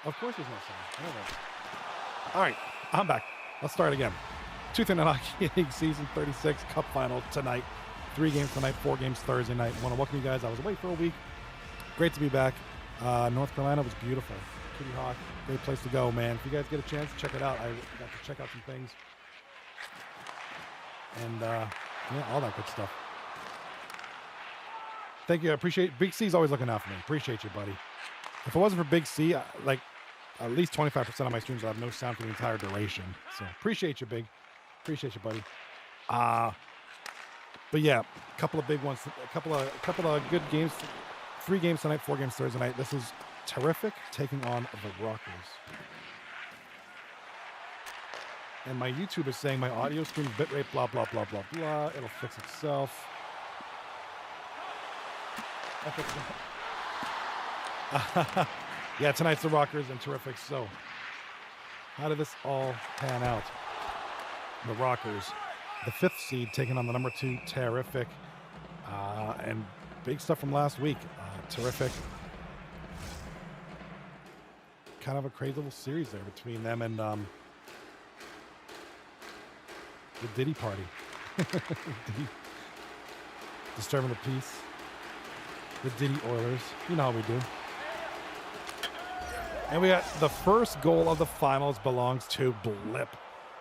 Of course there's no sound. All right, I'm back. Let's start again. Tuesday Night Hockey League Season 36 Cup Final tonight. 3 games tonight, 4 games Thursday night. Want to welcome you guys. I was away for a week. Great to be back. North Carolina was beautiful. Kitty Hawk, great place to go, man. If you guys get a chance, check it out. I got to check out some things. And, yeah, all that good stuff. Thank you. I appreciate Big C's always looking out for me. Appreciate you, buddy. If it wasn't for Big C, like at least 25% of my streams will have no sound for the entire duration. So appreciate you, Big. Appreciate you, buddy. But yeah, a couple of big ones, a couple of good games. 3 games tonight, 4 games Thursday night. This is Tarrific taking on the Rockers. And my YouTube is saying my audio stream bitrate, blah, blah, blah, blah, blah. It'll fix itself. Yeah, tonight's the Rockers and Tarrific. So, how did this all pan out? The Rockers, the 5th seed, taking on the number 2 Tarrific, and big stuff from last week. Tarrific, kind of a crazy little series there between them and the Diddy Party, disturbing the peace. The Diddy Oilers. You know how we do. And we got the first goal of the finals belongs to Blip,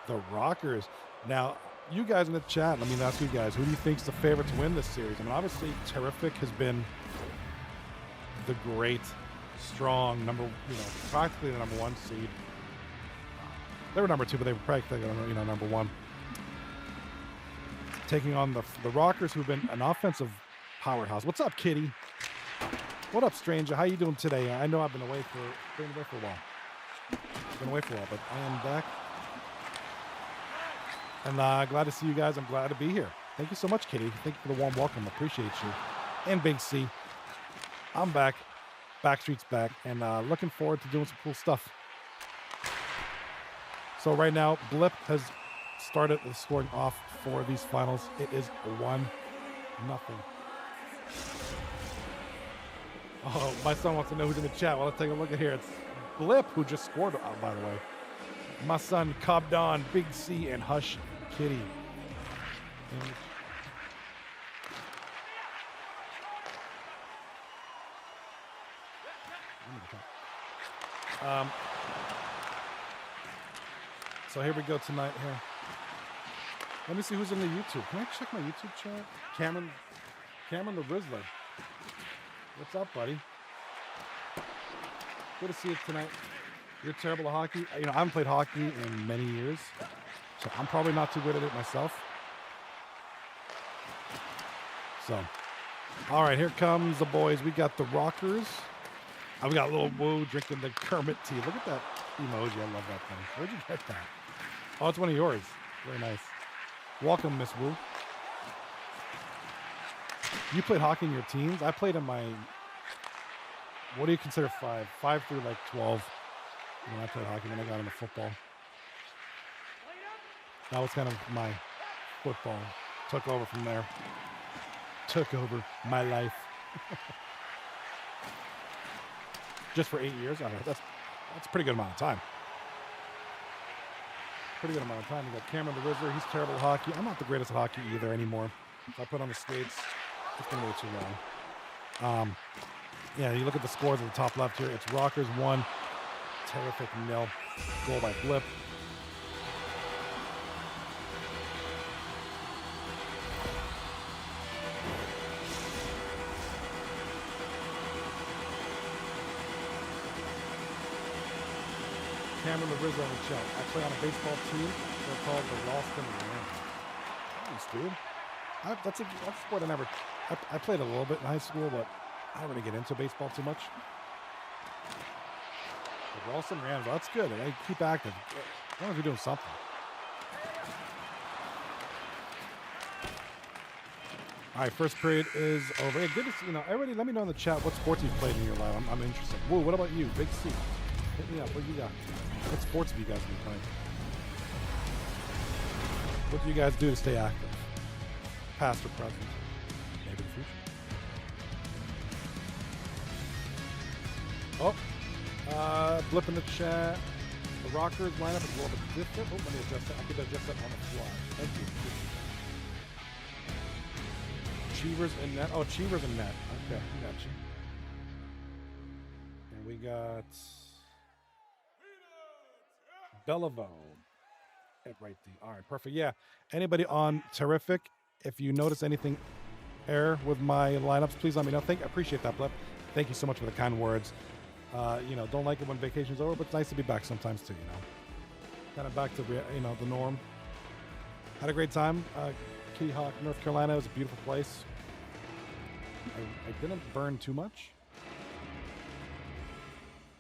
the Rockers. Now, you guys in the chat, let me ask you guys, who do you think is the favorite to win this series? I mean, obviously, Tarrific has been the great, strong practically the number 1 seed. They were number 2, but they were practically, number 1. Taking on the Rockers, who've been an offensive powerhouse. What's up, Kitty? What up, stranger? How you doing today? I know I've been away for a while. But I am back. And glad to see you guys. I'm glad to be here. Thank you so much, Kitty. Thank you for the warm welcome. Appreciate you. And Big C. I'm back. Backstreet's back. And looking forward to doing some cool stuff. So right now, Blip has started the scoring off for these finals. It is 1-0. Oh, my son wants to know who's in the chat. Well, let's take a look at here. It's Blip who just scored, by the way. My son, Cobb Don, Big C, and Hush Kitty. So here we go tonight here. Let me see who's in the YouTube. Can I check my YouTube chat? Cameron the Rizzler. What's up, buddy? Good to see you tonight. You're terrible at hockey. I haven't played hockey in many years, so I'm probably not too good at it myself. So, all right, here comes the boys. We got the Rockers. We got little Woo drinking the Kermit tea. Look at that emoji. I love that thing. Where'd you get that? Oh, it's one of yours. Very nice. Welcome, Miss Woo. You played hockey in your teens? I played in my, what do you consider 5? 5 through like 12. When I played hockey, when I got into football. That was kind of my football. Took over from there. Took over my life. Just for 8 years? I don't know. That's a pretty good amount of time. Pretty good amount of time. You got Cameron the Rizzler. He's terrible at hockey. I'm not the greatest at hockey either anymore. If I put on the skates, it's going to be too long. Yeah, you look at the scores at the top left here. It's Rockers 1, Tarrific 0. Goal by Blip. Cameron the Rizzler on the chat. I play on a baseball team. They're called the Ralston Rams. Nice, dude. That's a sport I never. I played a little bit in high school, but I don't really get into baseball too much. The Ralston Rams, that's good. They keep active. As long as you're doing something. All right, first period is over. Hey, good to see, everybody let me know in the chat what sports you've played in your life. I'm interested. Whoa, what about you? Big C. Hit me up. What do you got? What sports have you guys been playing? What do you guys do to stay active? Past or present? Maybe the future. Oh, Blip in the chat. The Rockers lineup is a little bit different. Oh, let me adjust that. I could adjust that on the fly. Thank you. Cheevers in net. Oh, Cheevers in net. Okay, I got you. And we got Beliveau at right D. All right, perfect. Yeah. Anybody on Tarrific, if you notice anything error with my lineups, please let me know. I appreciate that, Blip. Thank you so much for the kind words. Don't like it when vacation's over, but it's nice to be back sometimes too, Kind of back to, the norm. Had a great time. Kitty Hawk, North Carolina is a beautiful place. I didn't burn too much.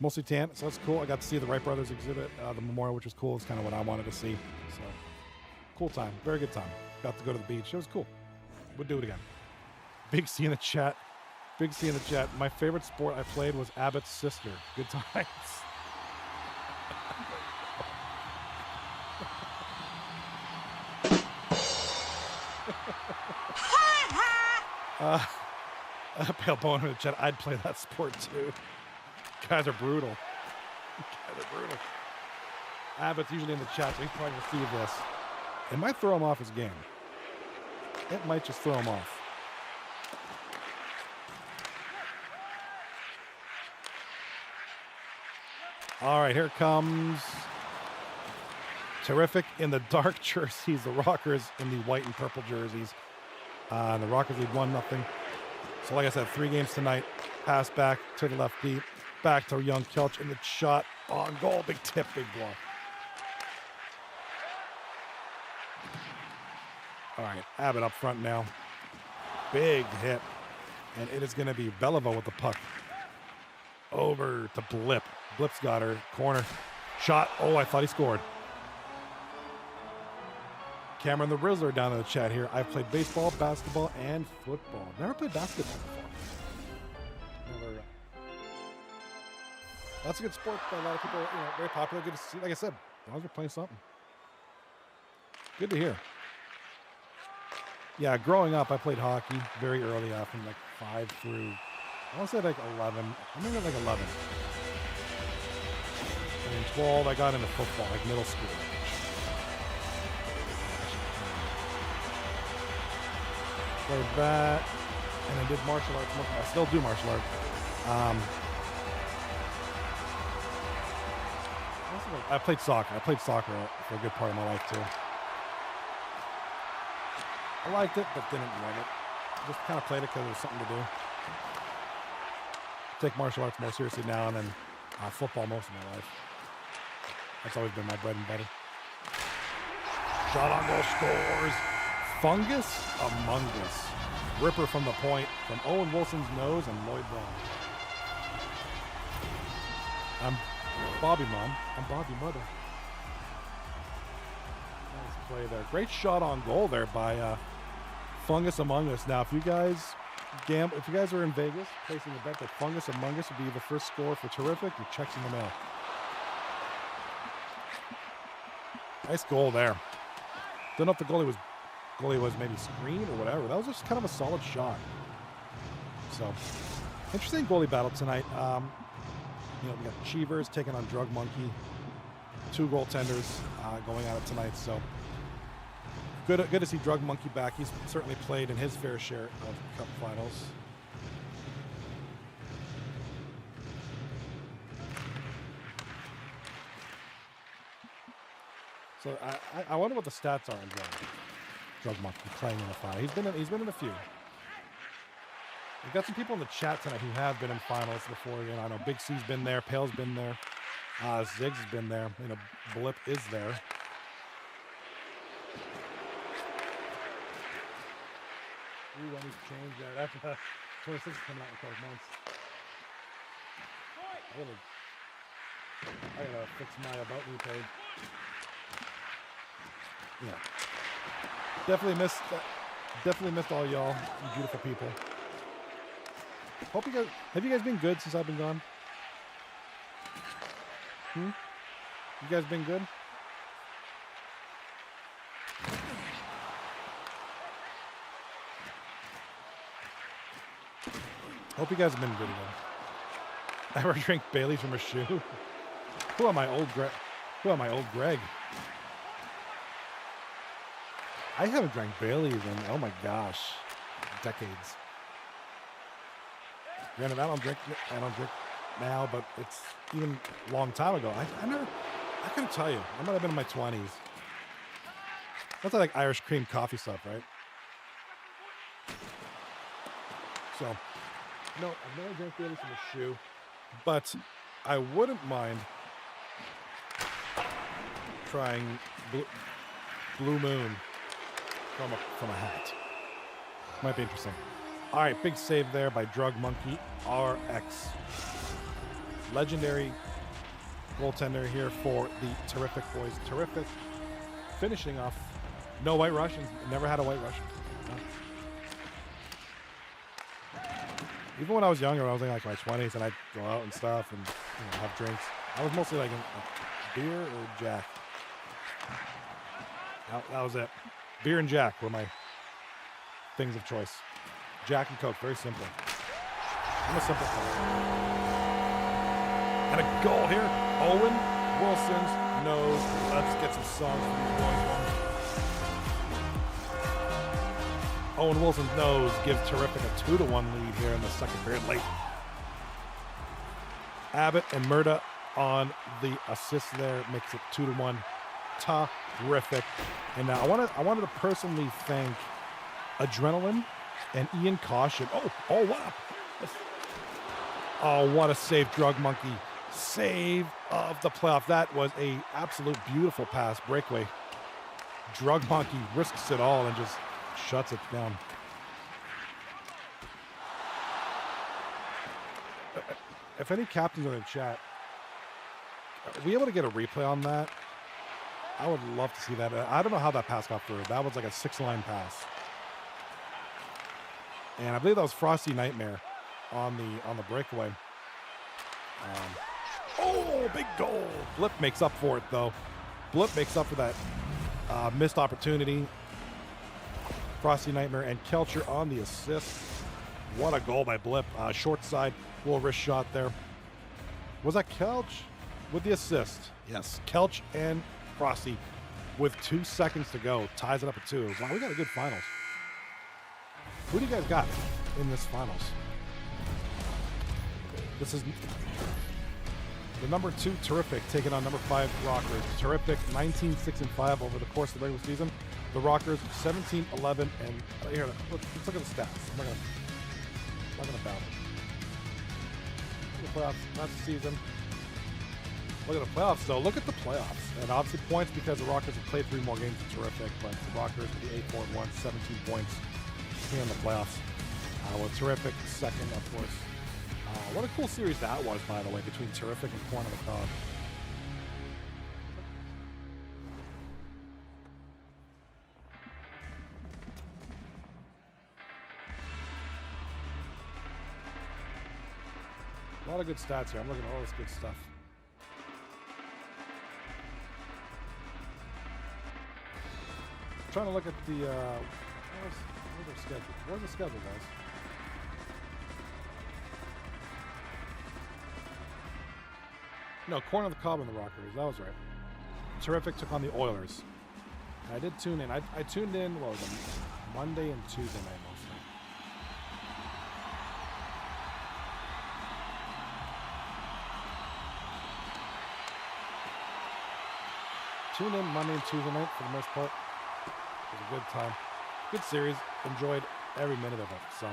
Mostly tan, so that's cool. I got to see the Wright Brothers exhibit, the memorial, which was cool. It's kind of what I wanted to see. So, cool time. Very good time. Got to go to the beach. It was cool. We'll do it again. Big C in the chat. Big C in the chat. My favorite sport I played was Abbott's sister. Good times. Pale Bone in the chat. I'd play that sport too. Guys are brutal. Guys are brutal. Abbott's usually in the chat, so he's probably going to see this. It might throw him off his game. It might just throw him off. All right, here comes Tarrific in the dark jerseys, the Rockers in the white and purple jerseys. The Rockers lead 1-0. So like I said, 3 games tonight. Pass back to the left deep. Back to young Kelch in the shot on goal. Big tip, big block. All right, Abbott up front now. Big hit. And it is going to be Beliveau with the puck. Over to Blip. Blip's got her. Corner. Shot. Oh, I thought he scored. Cameron the Rizzler down in the chat here. I've played baseball, basketball, and football. Never played basketball before. Never. That's a good sport. A lot of people, very popular. Good to see. Like I said, as long as we're playing something. Good to hear. Yeah, growing up, I played hockey very early on, from like 5 through, I want to say like 11. I remember like 11. And in 12, I got into football, like middle school. Played that, and I did martial arts. I still do martial arts. I played soccer. I played soccer for a good part of my life too. I liked it, but didn't love it. Just kind of played it because it was something to do. Take martial arts more seriously now, and then football most of my life. That's always been my bread and butter. Shot on goal, scores. Fungus Among Us. Ripper from the point from Owen Wilson's nose and Lloyd Braun. I'm Bobby Mom. I'm Bobby Mother. Nice play there. Great shot on goal there by Fungus Among Us. Now, if you guys are in Vegas placing a bet that Fungus Among Us would be the first score for Tarrific, your check's in the mail. Nice goal there. Don't know if the goalie was maybe screened or whatever. That was just kind of a solid shot. So, interesting goalie battle tonight. We got Cheevers taking on Drug Monkey. 2 goaltenders going at it tonight. So, good to see Drug Monkey back. He's certainly played in his fair share of Cup finals. So I wonder what the stats are on Drug Monkey playing in the final. He's been in a few. We've got some people in the chat tonight who have been in finals before. I know Big C's been there, Pale's been there, Ziggs has been there. Blip is there. Ooh, I need to change that. After 26 is coming out in 12 months. I gotta fix my About Me page. Yeah. Definitely missed all y'all, you beautiful people. Hope you guys, have you guys been good since I've been gone? You guys been good? Hope you guys have been good again. Ever drink Bailey's from a shoe? Who am I, old Greg? Who am I, old Greg? I haven't drank Bailey's in, oh my gosh, decades. Granted, I don't drink now, but it's even a long time ago. I couldn't tell you. I might have been in my 20s. That's like Irish cream coffee stuff, right? So, no, I've never drank Bailey's from a shoe, but I wouldn't mind trying Blue Moon from a hat. Might be interesting. All right, big save there by Drug Monkey RX. Legendary goaltender here for the Tarrific boys. Tarrific finishing off. No White Russians. Never had a White Russian. No. Even when I was younger, I was in like my 20s, and I'd go out and stuff and have drinks. I was mostly like a beer or Jack. That was it. Beer and Jack were my things of choice. Jack and Coke, very simple. I'm a simple fan. And a goal here. Owen Wilson's nose. Let's get some songs from these boys. Owen Wilson's nose gives Tarrific a 2-1 lead here in the second period late. Abbott and Murda on the assist there makes it 2-1. Tarrific. And now I wanted to personally thank Adrenaline and Ian Caution. What a save, Drug Monkey. Save of the playoff. That was a absolute beautiful pass breakaway. Drug Monkey risks it all and just shuts it down. If any captains are in the chat, are we able to get a replay on that? I would love to see that. I don't know how that pass got through. That was like a 6-line pass. And I believe that was Frosty Nightmare on the breakaway. Big goal. Blip makes up for it, though. Blip makes up for that missed opportunity. Frosty Nightmare and Kelcher on the assist. What a goal by Blip. Short side, little wrist shot there. Was that Kelch with the assist? Yes, Kelch and Frosty with 2 seconds to go. Ties it up at 2. Wow, we got a good finals. Who do you guys got in this finals? This is the number 2 Tarrific taking on number 5 Rockers. Tarrific 19-6-5 over the course of the regular season. The Rockers 17-11 and here. Let's look at the stats. I'm not gonna battle. The playoffs, not the season. Look at the playoffs, though. Look at the playoffs. And obviously points because the Rockers have played 3 more games than Tarrific, but the Rockers with the 8-4-1, 17 points here in the playoffs. With Tarrific second, of course. What a cool series that was, by the way, between Tarrific and Corn on the Cob. A lot of good stats here. I'm looking at all this good stuff. I'm trying to look at the where's their schedule? Where's the schedule, guys? No, Corn on the Cob and the Rockers. That was right. Tarrific took on the Oilers. I did tune in. I tuned in, what was it, Monday and Tuesday night mostly. Tuned in Monday and Tuesday night for the most part. It was a good time. Good series. Enjoyed every minute of it. So,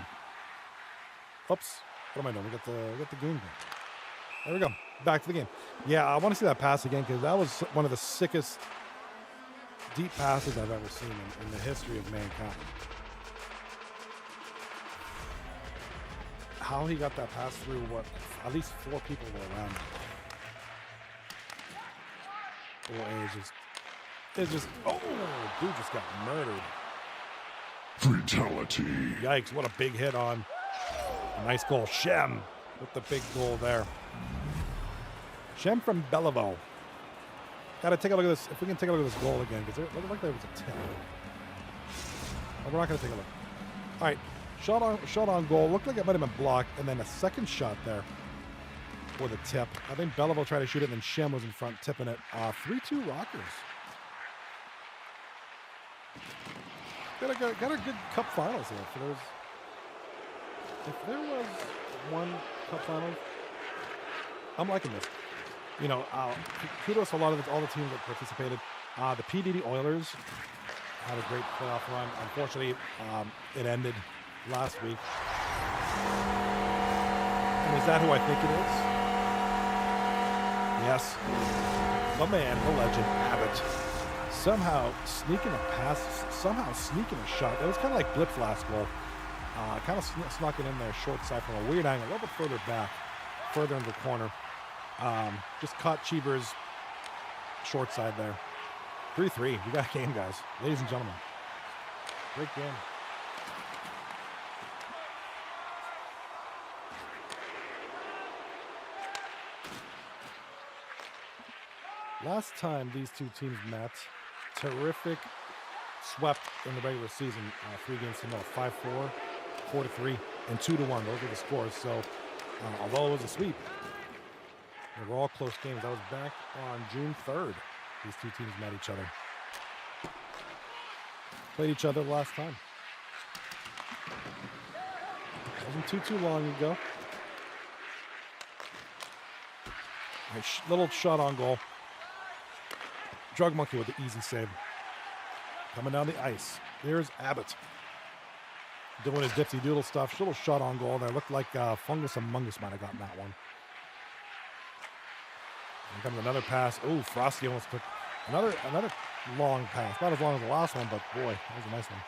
oops. What am I doing? We got the game here. There we go. Back to the game. Yeah, I want to see that pass again because that was one of the sickest deep passes I've ever seen in the history of mankind. How he got that pass through what at least 4 people were around him. It's just, dude just got murdered. Fatality. Yikes, what a big hit on. A nice goal. Shem with the big goal there. Shem from Belleville. Gotta take a look at this. If we can take a look at this goal again, because it looked like there was a 10. But we're not gonna take a look. All right, shot on goal. Looked like it might have been blocked, and then a second shot there. with a tip. I think Belleville tried to shoot it, and then Shem was in front tipping it. 3-2 Rockers. Got a good Cup Finals here. If there was one Cup Finals, I'm liking this. You know, kudos to all the teams that participated. The PDD Oilers had a great playoff run. Unfortunately, it ended last week. And is that who I think it is? Yes. The man, the legend, Abbott. Somehow sneaking a pass, somehow sneaking a shot. It was kind of like Blip's last goal. Kind of snuck it in there, short side from a weird angle, a little bit further back, further in the corner. Just caught Cheever's short side there. 3-3. We got a game, guys. Ladies and gentlemen. Great game. Last time these two teams met, Tarrific swept in the regular season 3 games to 0, 5-4, 4-3, and 2-1. Those were the scores. So, although it was a sweep, they were all close games. That was back on June 3rd. These two teams met each other. Played each other last time. Wasn't too long ago. A little shot on goal. Drug Monkey with the easy save. Coming down the ice. There's Abbott. Doing his dipsy doodle stuff. Little shot on goal there. Looked like Fungus Among Us might have gotten that one. Here comes another pass. Oh, Frosty almost took another long pass. Not as long as the last one, but boy, that was a nice one.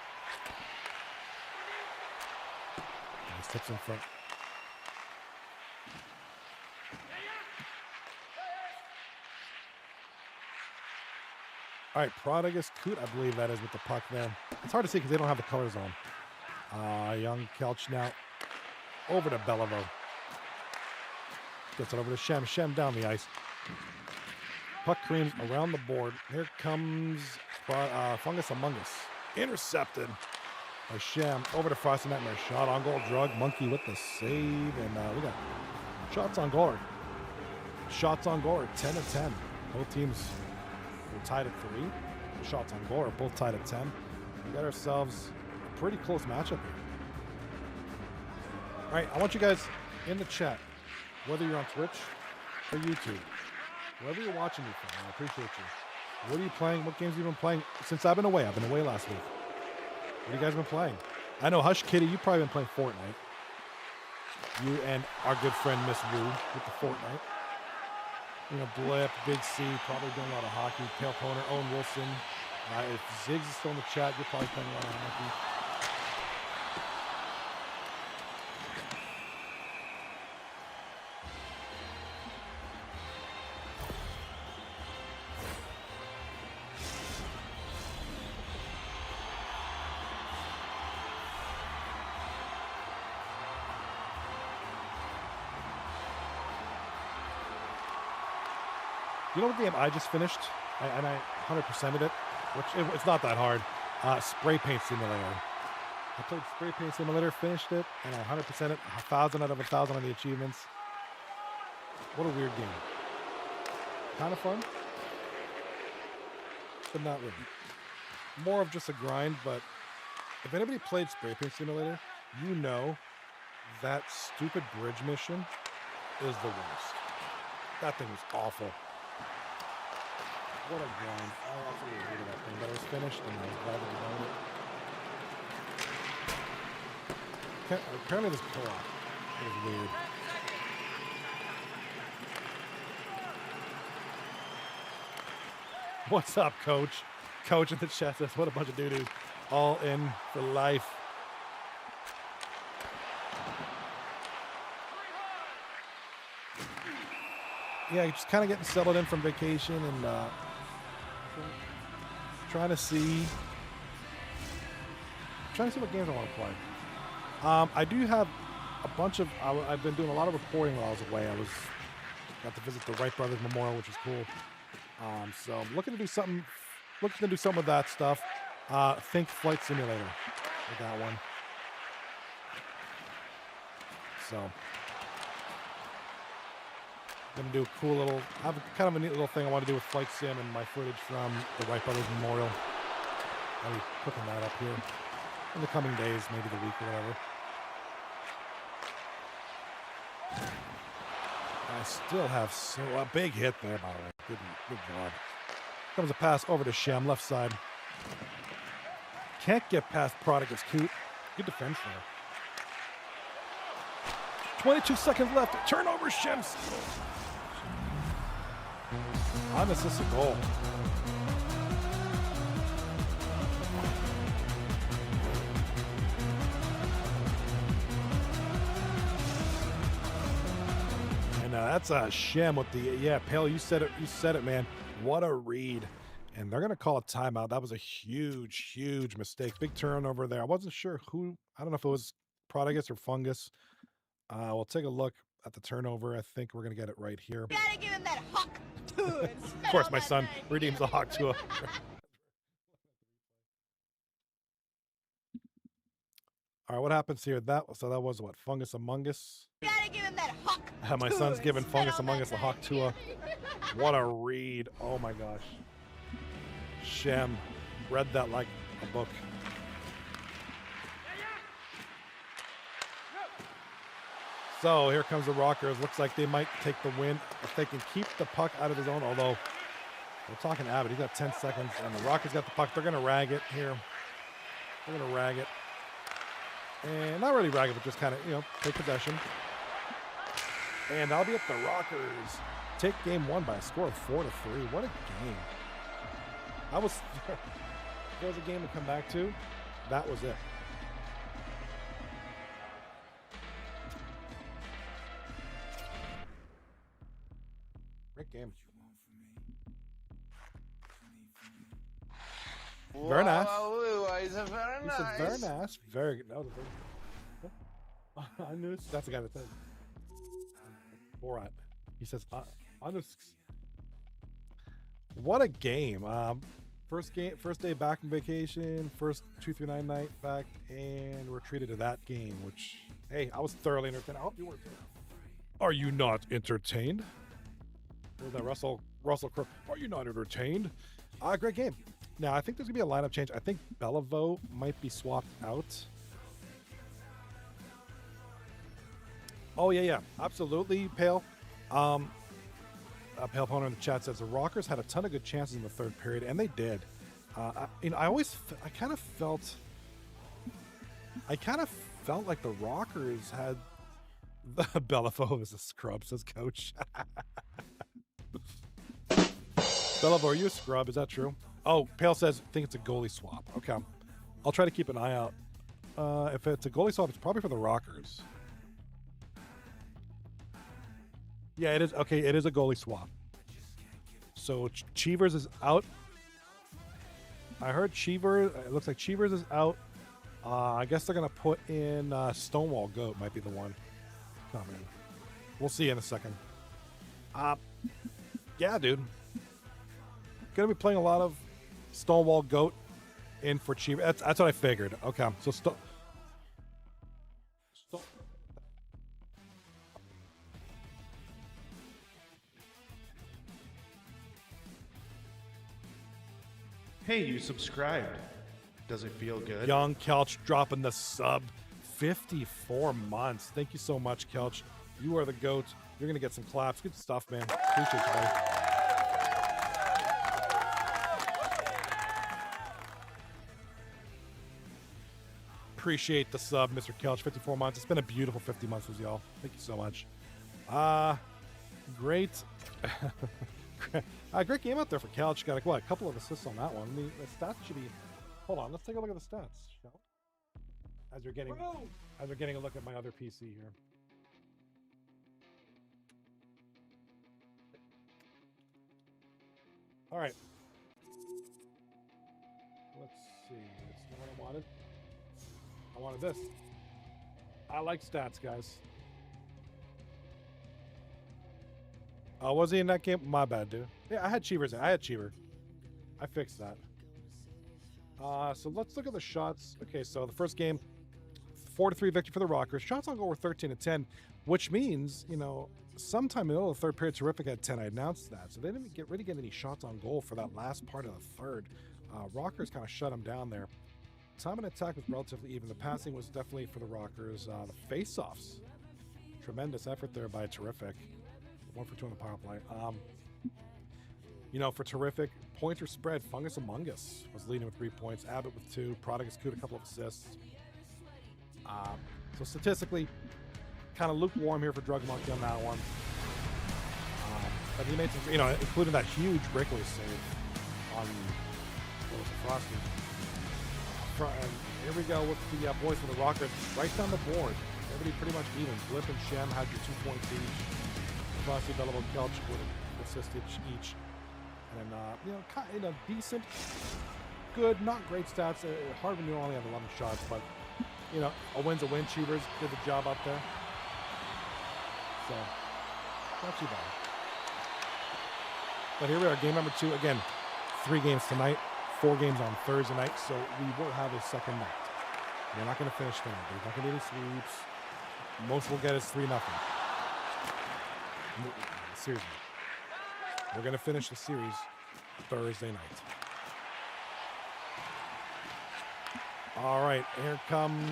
Nice tips in front. All right, Prodigus Coot, I believe that is with the puck there. It's hard to see because they don't have the colors on. Young Kelch now over to Belleville. Gets it over to Shem. Shem down the ice. Puck creams around the board. Here comes Fungus Among Us. Intercepted by Shem. Over to Frosty Nightmare. Shot on goal. Drug Monkey with the save. And we got shots on goal. Shots on goal are 10-10. Both teams were tied at 3. The shots on goal are both tied at 10. We got ourselves a pretty close matchup here. All right, I want you guys in the chat, whether you're on Twitch or YouTube, wherever you're watching me from, I appreciate you. What are you playing? What games have you been playing since I've been away? I've been away last week. What have you guys been playing? I know Hush Kitty, you've probably been playing Fortnite. You and our good friend Miss Wu with the Fortnite. You know, Blip, Big C, probably doing a lot of hockey. Pale Toner, Owen Wilson. If Ziggs is still in the chat, you're probably playing a lot of hockey. You know what game I just finished? And I 100%ed it, which it's not that hard. Spray Paint Simulator. I played Spray Paint Simulator, finished it, and I 100%ed it. 1,000 out of 1,000 on the achievements. What a weird game. Kind of fun, but not really. More of just a grind, but if anybody played Spray Paint Simulator, you know that stupid bridge mission is the worst. That thing was awful. What a grind. I absolutely hated that thing, but it was finished and I was glad that we done it. Apparently this co-op is weird. What's up, Coach? Coach in the chat says, what a bunch of doo-doos. All in for life. Yeah, just kind of getting settled in from vacation and trying to see what games I want to play. I do have a bunch of. I've been doing a lot of reporting while I was away. Got to visit the Wright Brothers Memorial, which is cool. So I'm looking to do something. With that stuff. Think Flight Simulator with that one. So Gonna do a cool little, have kind of a neat little thing I want to do with Flight Sim and my footage from the Wright Brothers Memorial. I'll be cooking that up here in the coming days, maybe the week or whatever. I still have a big hit there, by the way. Good job. Comes a pass over to Shem, left side. Can't get past Prodigus Coot. Good defense there. 22 seconds left. Turnover, Shem. Unassisted goal. And that's a Shem with the Pale. You said it, man. What a read. And they're gonna call a timeout. That was a huge mistake. Big turnover there. I wasn't sure who. I don't know if it was Prodigus or Fungus. We'll take a look at the turnover. I think we're gonna get it right here. You gotta give him that hawk to it. Of course, my son redeems the hawk to a. All right, what happens here? That was what? Fungus Among Us. You gotta give him that hawk. My son's giving Fungus Among Us a hawk to a. What a read! Oh my gosh. Shem read that like a book. So here comes the Rockers. Looks like they might take the win if they can keep the puck out of the zone. Although we're talking Abbott, he's got 10 seconds, and the Rockets got the puck. They're gonna rag it here. They're gonna rag it, and not really rag it, but just kind of take possession. And I'll be at the Rockers. Take game one by a score of 4-3. What a game! That was. If there was a game to come back to, that was it. Great game. Very nice. He said very nice. He said very nice. Very good. That was a very. I knew that's the guy that said. Borat. He says, I know. What a game. First day back from vacation, first 239 night back, and we're treated to that game, which, hey, I was thoroughly entertained. I hope you were too. Are you not entertained? What was that, Russell Crowe? Are you not entertained? Great game. Now, I think there's going to be a lineup change. I think Beliveau might be swapped out. Oh, yeah, absolutely, Pale. Pale Poner in the chat says the Rockers had a ton of good chances in the third period, and they did. I kind of felt like the Rockers had the Beliveau as a scrub, says Coach. Beliveau, are you a scrub? Is that true? Oh, Pale says, I think it's a goalie swap. Okay. I'll try to keep an eye out. If it's a goalie swap, it's probably for the Rockers. Yeah, it is. Okay, it is a goalie swap. So Cheevers is out. I heard Cheever. It looks like Cheevers is out. I guess they're going to put in Stonewall Goat might be the one. Come in. We'll see in a second. Yeah, dude. Going to be playing a lot of Stonewall Goat in for Cheever. That's what I figured. Okay, so Hey, you subscribed. Does it feel good? Young Kelch dropping the sub. 54 months. Thank you so much, Kelch. You are the GOAT. You're going to get some claps. Good stuff, man. Appreciate you, buddy. Appreciate the sub, Mr. Kelch. 54 months. It's been a beautiful 50 months with y'all. Thank you so much. Great. Great game out there for Kelch. Got a couple of assists on that one. I mean, the stats should be. Hold on, let's take a look at the stats, shall we? As you're getting a look at my other PC here. All right. Let's see. That's not what I wanted. I wanted this. I like stats, guys. Was he in that game? My bad, dude. Yeah, I had Cheevers in. I had Cheever. I fixed that. So let's look at the shots. Okay, so the first game, 4-3 victory for the Rockers. Shots on goal were 13-10, which means, sometime in the middle of the third period, Tarrific had 10. I announced that. So they didn't really get any shots on goal for that last part of the third. Rockers kind of shut them down there. Time and attack was relatively even. The passing was definitely for the Rockers. The face-offs, tremendous effort there by Tarrific. 1 for 2 on the power play. For Tarrific, pointer spread, Fungus Among Us was leading with 3 points. Abbott with 2. Prodigus Coot a couple of assists. So statistically, kind of lukewarm here for Drug Monkey on that one. But he made some, including that huge breakaway save on Frosty. And here we go with the boys for the Rockers. Right down the board. Everybody pretty much even. Blip and Shem had your 2 points each. Frosty, Bellable, Kelch with an assist each. And decent, good, not great stats. Hard when you only have 11 shots, but a win's a win. Cheevers did the job up there. So, not too bad. But here we are, game number 2. Again, 3 games tonight, 4 games on Thursday night, so we will have a second night. We're not going to finish tonight. There's not going to be any sweeps. Most we'll get is 3-0. Seriously. We're going to finish the series Thursday night. All right, here comes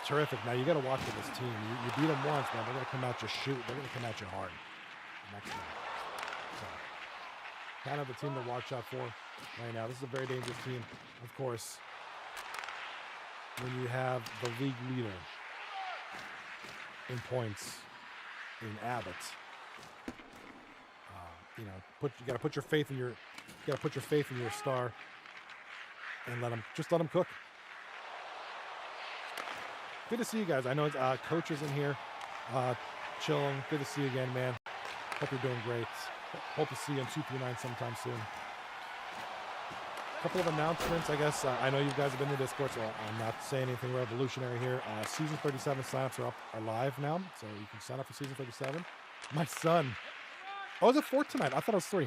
Tarrific. Now, you got to watch with this team. You beat them once, man. They're going to come at you shoot. They're going to come at you hard next time. So, kind of the team to watch out for right now. This is a very dangerous team, of course. When you have the league leader in points in Abbott, you got to put your faith in your star, and let him cook. Good to see you guys. I know Coach is in here, chilling. Good to see you again, man. Hope you're doing great. Hope to see you in 239 sometime soon. A couple of announcements, I guess. I know you guys have been in the Discord, so I'm not saying anything revolutionary here. Season 37 signups are live now, so you can sign up for Season 37. My son. Oh, is it 4 tonight? I thought it was 3.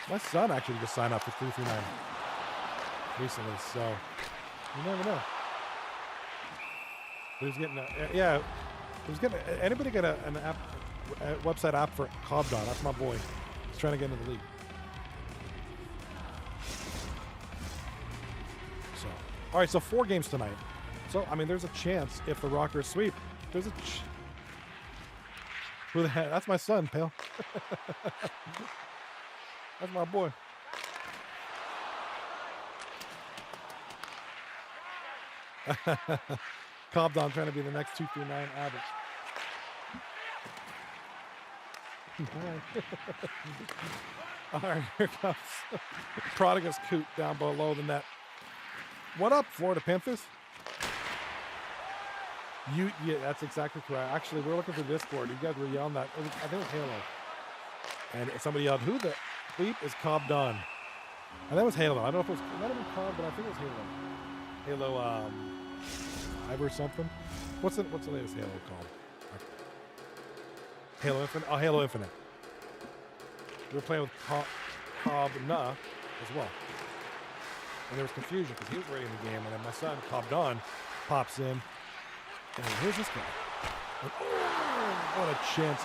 My son actually just signed up for 339 recently, so you never know. He was getting anybody get an app, a website app for Cobdon? That's my boy. He's trying to get into the league. So, all right, so 4 games tonight. So, there's a chance if the Rockers sweep. There's a who the heck? That's my son, pal. That's my boy. Cobdon trying to be the next 239 Abbott. All right, here comes Prodigus Coot down below the net. What up, Florida Panthers? Yeah, that's exactly correct. Actually, we're looking for Discord. You guys were yelling that. I think it was Halo. And somebody yelled, who the bleep is Cobdon? And that was Halo. I don't know if it was, it might have been Cobb, but I think it was Halo. Halo, 5 or something. What's the latest Halo called? Halo Infinite? Oh, Halo Infinite. We were playing with Cobb-na as well. And there was confusion because he was ready in the game, and then my son, Cobdon, pops in. And here's this guy. And, oh, what a chance.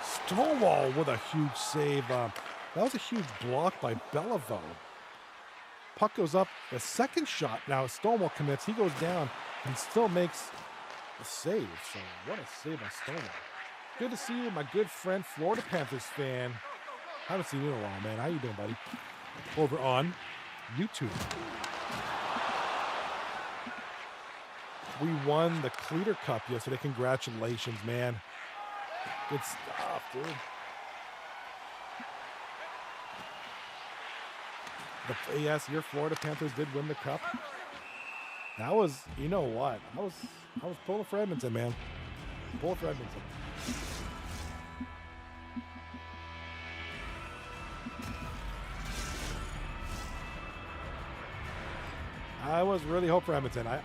Stonewall with a huge save. That was a huge block by Bellavo. Puck goes up. The second shot. Now Stonewall commits. He goes down and still makes a save. So what a save by Stonewall. Good to see you, my good friend, Florida Panthers fan. Haven't seen you in a while, man. How you doing, buddy? Over on YouTube. We won the Cleater Cup yesterday. Congratulations, man. Good stuff, dude. Yes, your Florida Panthers did win the cup. That was, you know what? I was pulling for Edmonton, man. Pulling for Edmonton. I was really hoping for Edmonton. I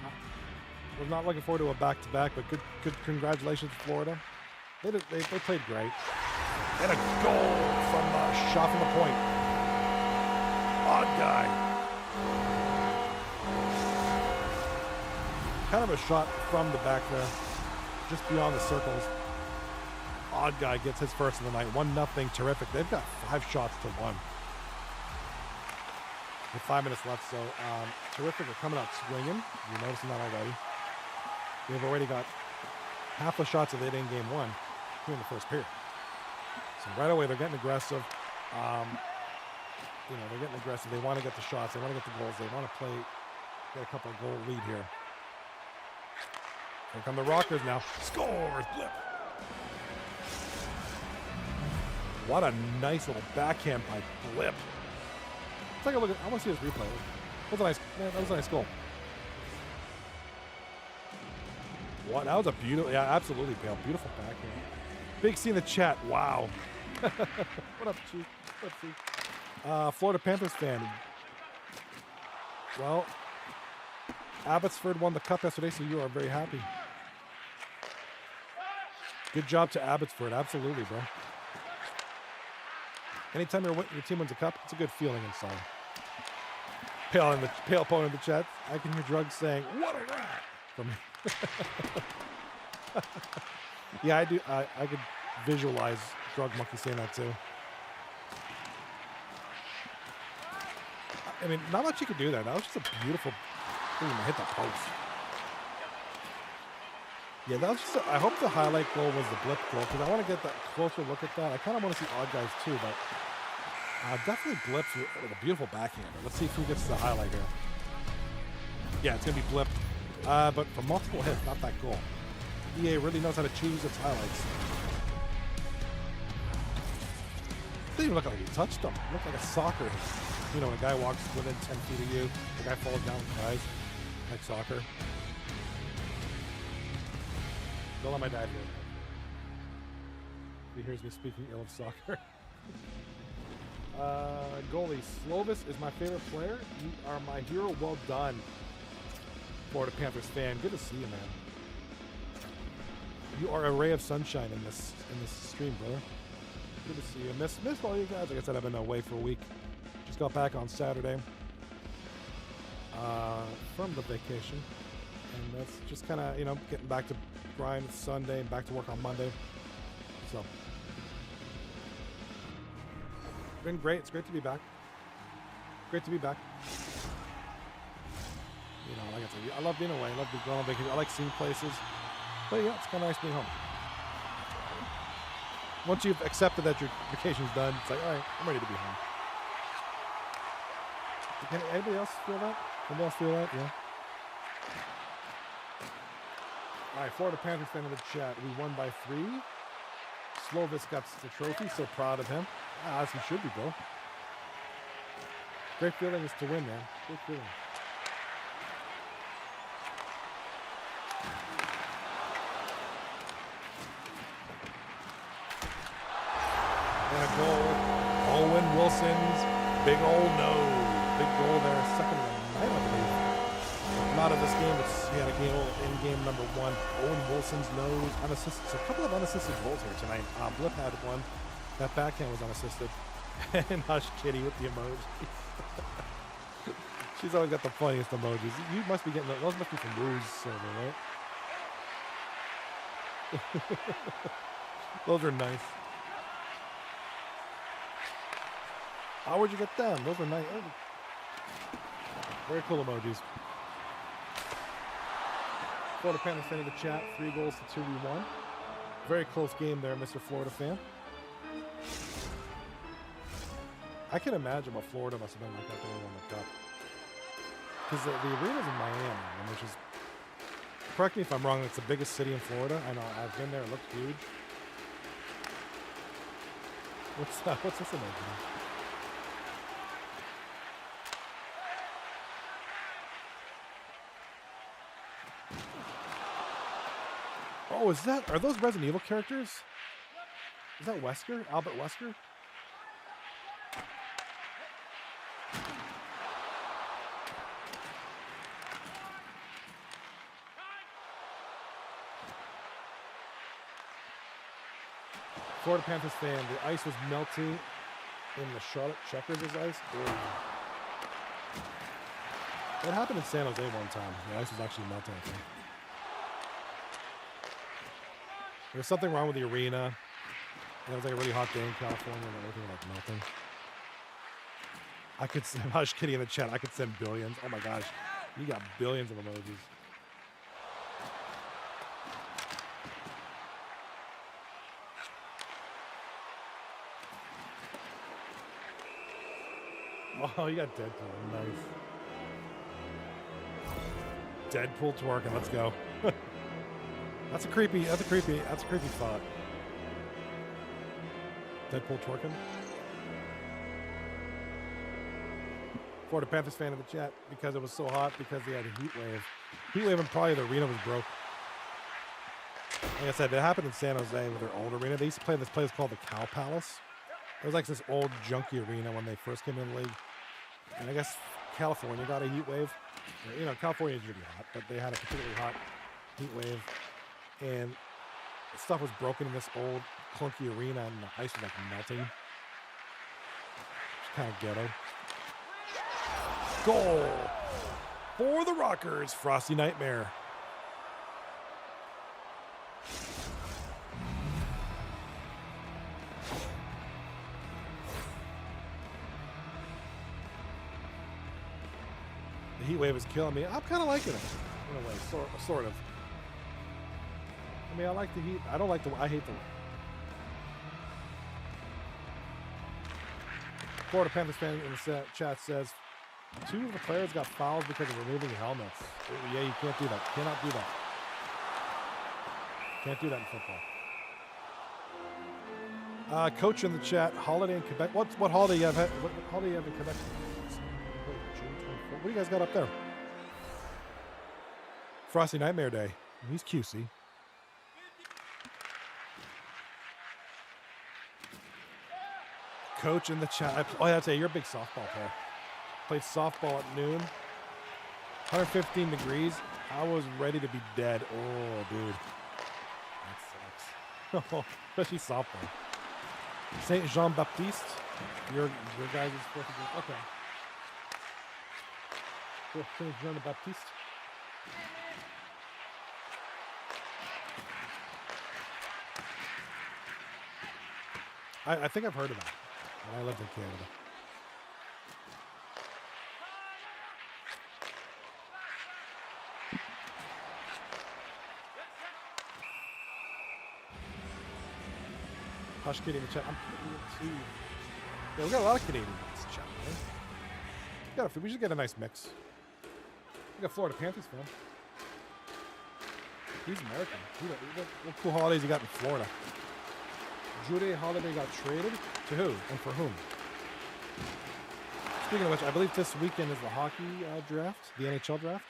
was not looking forward to a back-to-back, but good congratulations to Florida. They played great. And a goal from shot from the point. Odd guy. Kind of a shot from the back there, just beyond the circles. Odd Guy gets his first of the night. 1-0, terrific. They've got 5 shots to 1. With 5 minutes left, so Terrific are coming out swinging. You're noticing that already. They've already got half the shots that they did in game 1 here in the first period. So right away, they're getting aggressive. They're getting aggressive. They want to get the shots. They want to get the goals. They want to get a couple of goal lead here. Here come the Rockers now. Scores, Blip. What a nice little backhand by Blip. Let's take a look at. I want to see this replay. That was a nice goal. What? That was a beautiful. Yeah, absolutely, Pale. Beautiful backhand. Big C in the chat. Wow. What up, Chief? What up, Chief? Florida Panthers fan. Well, Abbotsford won the cup yesterday, so you are very happy. Good job to Abbotsford. Absolutely, bro. Anytime your team wins a cup, it's a good feeling inside. Pale opponent in the chat. I can hear Drugs saying, "What a rat!" from me. Yeah, I do. I could visualize Drug Monkey saying that too. I mean, not much you could do there. That was just a beautiful thing to hit the post. Yeah, that was just. I hope the highlight goal was the Blip goal because I want to get that closer look at that. I kind of want to see Odd Guys too, but definitely Blip's with a beautiful backhander. Let's see who gets the highlight here. Yeah, it's gonna be Blip, but for multiple hits, not that goal. EA really knows how to choose its highlights. It didn't even look like he touched him. It looked like a soccer hit. You know, when a guy walks within 10 feet of you, the guy falls down and cries, like soccer. Don't let my dad hear it. He hears me speaking ill of soccer. Goalie, Slovis is my favorite player. You are my hero. Well done, Florida Panthers fan. Good to see you, man. You are a ray of sunshine in this stream, brother. Good to see you. Missed all you guys. Like I said, I've been away for a week. Just got back on Saturday from the vacation, and that's just kind of getting back to grind Sunday and back to work on Monday. So been great. It's great to be back. Great to be back. Like I said, I love being away. I love going on vacation. I like seeing places. But yeah, it's kind of nice being home. Once you've accepted that your vacation's done, it's like, all right, I'm ready to be home. Can anybody else feel that? Anybody else feel that? Yeah. All right, Florida Panthers fan in the chat. We won by 3. Slovis got the trophy. So proud of him. As he should be, bro. Great feeling is to win, man. Great feeling. And a goal. Owen Wilson's big old nose. Big goal there. Second of the night, I believe. Not of this game, but he had a game in game number 1. Owen Wilson's nose. Unassisted. So a couple of unassisted goals here tonight. Blip had one. That backhand was unassisted. And Hush Kitty with the emojis. She's always got the funniest emojis. You must be getting those. Must be from Rouge Silver, right? Those are nice. How would you get them? Those are nice. Very cool emojis. Florida Panthers fan in the chat. 3 goals to 2 we won. Very close game there, Mr. Florida fan. I can imagine what Florida must have been like after they won the cup. Because the arena's in Miami, which is, correct me if I'm wrong, it's the biggest city in Florida. I know, I've been there, it looks huge. What's that? What's this emoji? Oh, are those Resident Evil characters? Is that Wesker? Albert Wesker? Florida Panthers fan, the ice was melting in the Charlotte Checkers' ice. Ooh. That happened in San Jose one time. The ice was actually melting, I think. There was something wrong with the arena. It was like a really hot day in California and everything was like melting. I could send Hush Kitty in the chat. I could send billions. Oh my gosh. You got billions of emojis. Oh, you got Deadpool. Nice. Deadpool twerking. Let's go. That's a creepy thought. Deadpool twerking. Florida Panthers fan in the chat because it was so hot because they had a heat wave. Heat wave and probably the arena was broke. Like I said, it happened in San Jose with their old arena. They used to play this place called the Cow Palace. It was like this old junky arena when they first came in the league. And I guess California got a heat wave. You know, California is really hot, but they had a particularly hot heat wave. And stuff was broken in this old clunky arena and the ice was like melting. It's kind of ghetto. Goal for the Rockers, Frosty Nightmare. The heat wave is killing me. I'm kind of liking it in a way, sort of. I mean, I like the heat. I don't like the. I hate the. Florida Panthers fan in the chat says 2 of the players got fouled because of removing helmets. Yeah, you can't do that. Cannot do that. Can't do that in football. Coach in the chat. Holiday in Quebec. What holiday you have? What holiday you have in Quebec? June 24th. What do you guys got up there? Frosty Nightmare Day. He's QC. Coach in the chat. Oh, yeah, I'd say you're a big softball player. Played softball at noon. 115 degrees. I was ready to be dead. Oh, dude. That sucks. Especially softball. Saint Jean Baptiste. Your guys' is supposed to be. Okay. Cool. Saint Jean Baptiste. I think I've heard of that. When I lived in Canada. Hush Kitty in the chat. Yeah, we got a lot of Canadians in this chat, man. We should get a nice mix. We got Florida Panthers fan. He's American. What cool holidays you got in Florida? Judy Holiday got traded to who and for whom? Speaking of which, I believe this weekend is the hockey draft, the NHL draft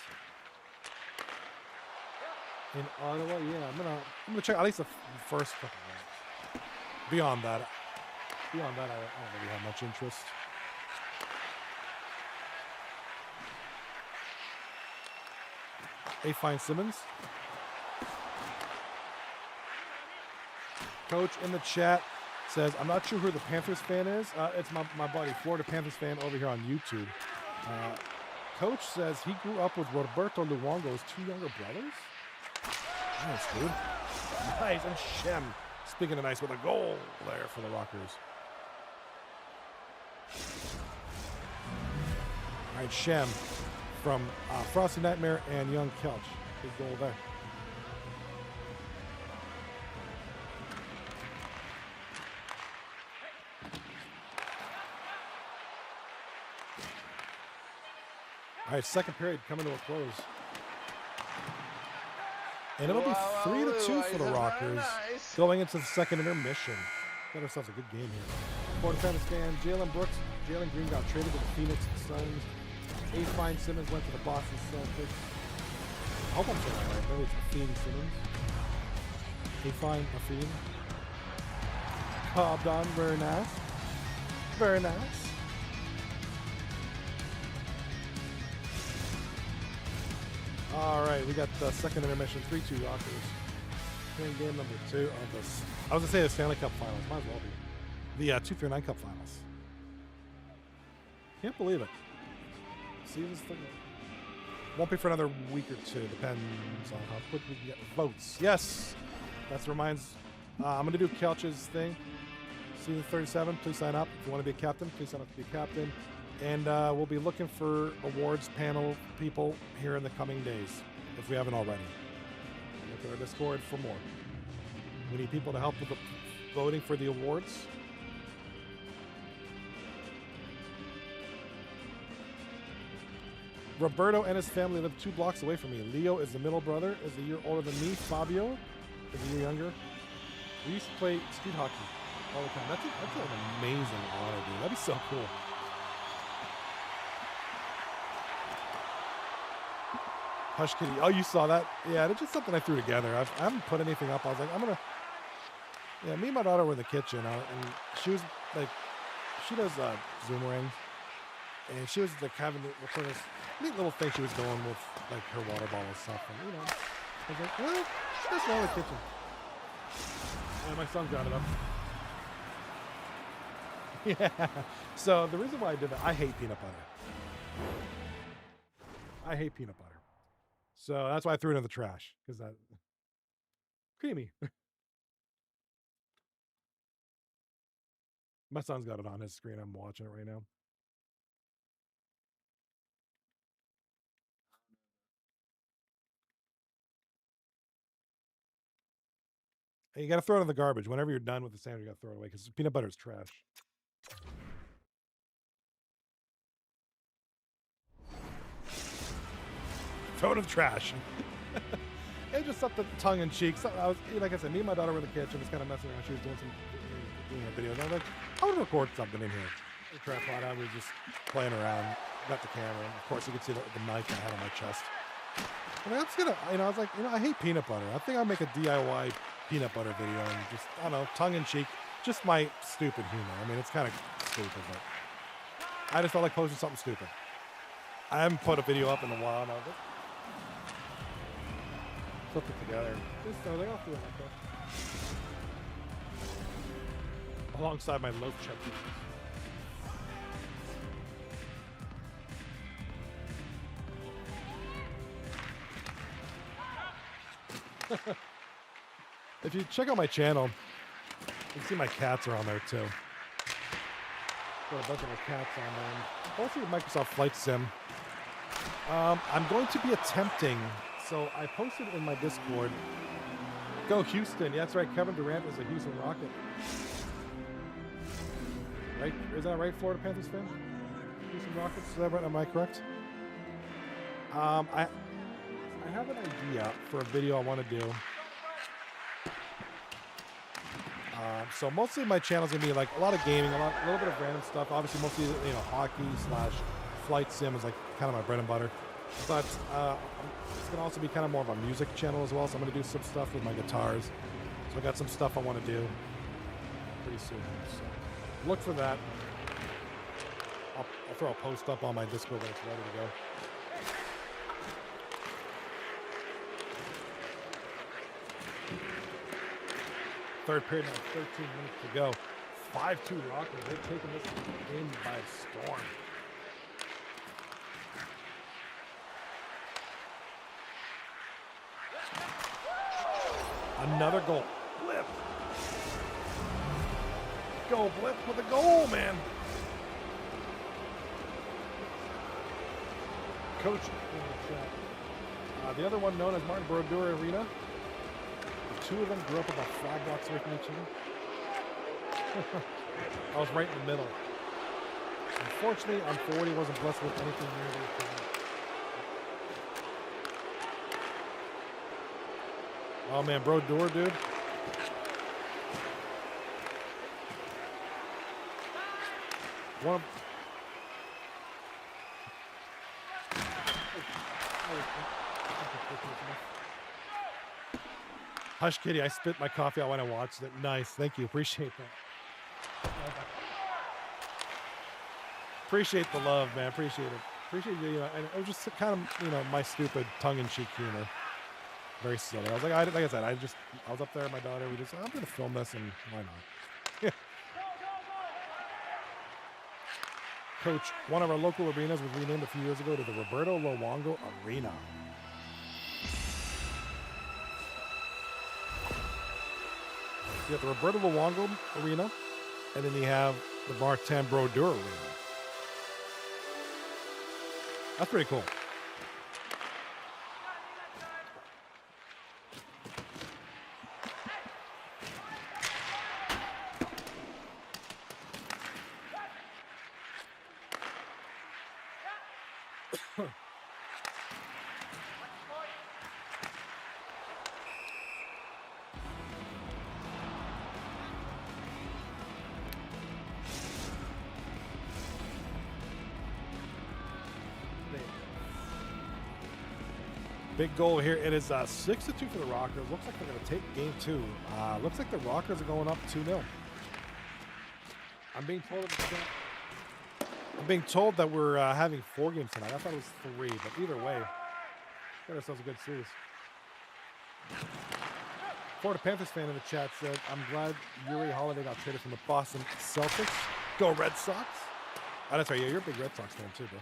in Ottawa. Yeah, I'm gonna check at least the first couple rounds. Beyond that, I don't really have much interest. Hey, Fine Simmons. Coach in the chat says, I'm not sure who the Panthers fan is. It's my buddy, Florida Panthers fan over here on YouTube. Coach says he grew up with Roberto Luongo's 2 younger brothers. Nice, dude. Nice. And Shem, speaking of nice, with a goal there for the Rockers. All right, Shem from Frosty Nightmare and Young Kelch. Big goal there. All right, second period coming to a close. And it'll be 3-2 for the Rockers going into the second intermission. Got ourselves a good game here. Florida Panthers fan, Jalen Green got traded to the Phoenix Suns. A. Fine Simmons went to the Boston Celtics. I hope I'm saying that right. Maybe it's Afine Simmons. A. Fine Afine. Cobbed on, very nice. Very nice. All right, we got the second intermission, 3-2 Rockers. Playing game number 2 of this. I was going to say the Stanley Cup Finals. Might as well be. The 239 Cup Finals. Can't believe it. Season's thing. Won't be for another week or 2. Depends on how quick we can get votes. Yes! That reminds. I'm going to do Kelch's thing. Season 37, please sign up. If you want to be a captain, please sign up to be a captain. And we'll be looking for awards panel people here in the coming days, if we haven't already. Look at our Discord for more. We need people to help with the voting for the awards. Roberto and his family live 2 blocks away from me. Leo is the middle brother, is a year older than me. Fabio is a year younger. We used to play street hockey all the time. That's an amazing honor, dude. That'd be so cool. Hush Kitty. Oh, you saw that? Yeah, it's just something I threw together. I haven't put anything up. I was like, I'm going to... Yeah, me and my daughter were in the kitchen, and she was like... She does Zoom rings. And she was like having this neat little thing she was going with, like her water bottle and stuff. And, you know, I was like, well, let's go in the kitchen. And my son got it up. Yeah. So the reason why I did that, I hate peanut butter. I hate peanut butter. So that's why I threw it in the trash, because that creamy. My son's got it on his screen. I'm watching it right now. And you got to throw it in the garbage. Whenever you're done with the sandwich, you got to throw it away because peanut butter is trash. Throw it in the trash. It's just something tongue in cheek. So I was, like I said, me and my daughter were in the kitchen, just kind of messing around. She was doing her videos. I was like, I want to record something in here. The tripod on, we were just playing around. Got the camera. And of course, you can see the mic I had on my chest. And I'm just gonna, I was like, I hate peanut butter. I think I'll make a DIY peanut butter video and just, I don't know, tongue in cheek. Just my stupid humor. I mean, it's kind of stupid, but I just felt like posting something stupid. I haven't put a video up in a while, and I was like, flip it together. Just throw it off, do it like that. Alongside my loaf chip. If you check out my channel, you can see my cats are on there too. Got a bunch of my cats on there. Also with Microsoft Flight Sim. I'm going to be attempting, so I posted in my Discord, go Houston. Yeah, that's right, Kevin Durant is a Houston Rocket. Right? Is that right, Florida Panthers fan? Houston Rockets, is that right? Am I correct? I have an idea for a video I want to do. So mostly my channel's gonna be like a lot of gaming, a little bit of random stuff. Obviously, mostly hockey / flight sim is like kind of my bread and butter. But it's gonna also be kind of more of a music channel as well. So I'm gonna do some stuff with my guitars. So I got some stuff I want to do pretty soon. So look for that. I'll throw a post up on my Discord when it's ready to go. Third period, now 13 minutes to go. 5-2 Rockers. They've taken this game by storm. Another goal. Blip. Go, Blip with a goal, man. Coach in the chat. The other one known as Martin Brodeur Arena. Two of them grew up about 5 blocks away from each other. I was right in the middle. Unfortunately, I'm 40, wasn't blessed with anything near the equipment. Oh man, Brodeur, dude. One of Hush Kitty, I spit my coffee out when I watched it. Nice, thank you, appreciate that. Appreciate the love, man, appreciate it. Appreciate you, and it was just kind of, my stupid tongue-in-cheek humor. Very silly. I was like I said, I was up there with my daughter, I'm gonna film this, and why not? Coach, one of our local arenas was renamed a few years ago to the Roberto Luongo Arena. You got the Roberto Luongo Arena, And then you have the Martin Brodeur Arena. That's pretty cool. Big goal here. It is 6-2 for the Rockers. Looks like they're going to take game 2. Looks like the Rockers are going up 2-0. I'm being told that we're having 4 games tonight. I thought it was 3, but either way, got ourselves a good series. Florida Panthers fan in the chat said, "I'm glad Yuri Holiday got traded from the Boston Celtics. Go Red Sox." Oh, that's right. Yeah, you're a big Red Sox fan too, bro.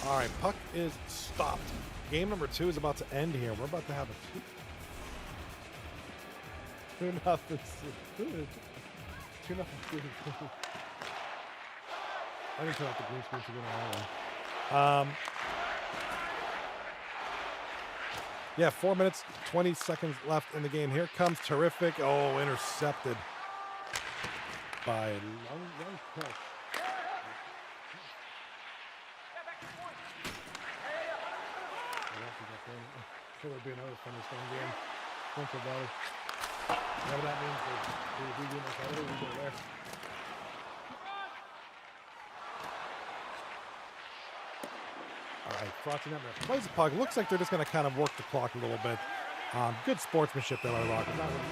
All right, puck is stopped. Game number 2 is about to end here. We're about to have a 2-0. 2-0. I didn't turn off the green screen to get on that one. Yeah, 4 minutes, 20 seconds left in the game. Here comes Tarrific. Oh, intercepted by Young Cook. Could there be another thunderstorm game? Central Valley. Whatever that means, we do this already, we go there. All right, Frottinette plays the puck. Looks like they're just going to kind of work the clock a little bit. Good sportsmanship there by the Rockets. Not really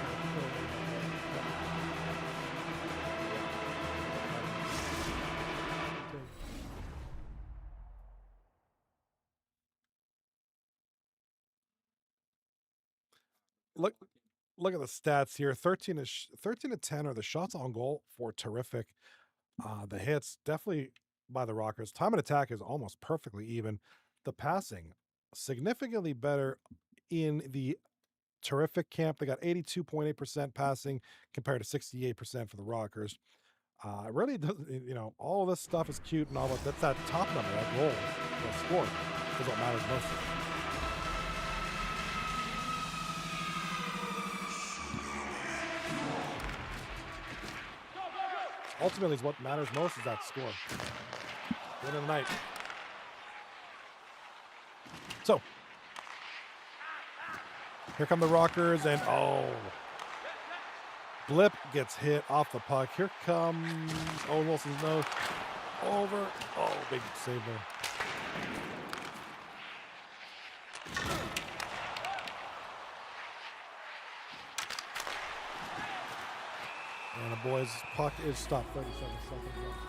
Look at the stats here. 13 to 10 are the shots on goal for Tarrific. The hits definitely by the Rockers. Time of attack is almost perfectly even. The passing significantly better in the Tarrific camp. They got 82.8% passing compared to 68% for the Rockers. Really, all of this stuff is cute and all, but that's that top number, that goal, the score, is what matters most. Ultimately, what matters most is that score. Win of the night. So, here come the Rockers, and Blip gets hit off the puck. Here comes Owen Wilson's nose. Over. Oh, big save there. And the boys' puck is stopped. 37 seconds left.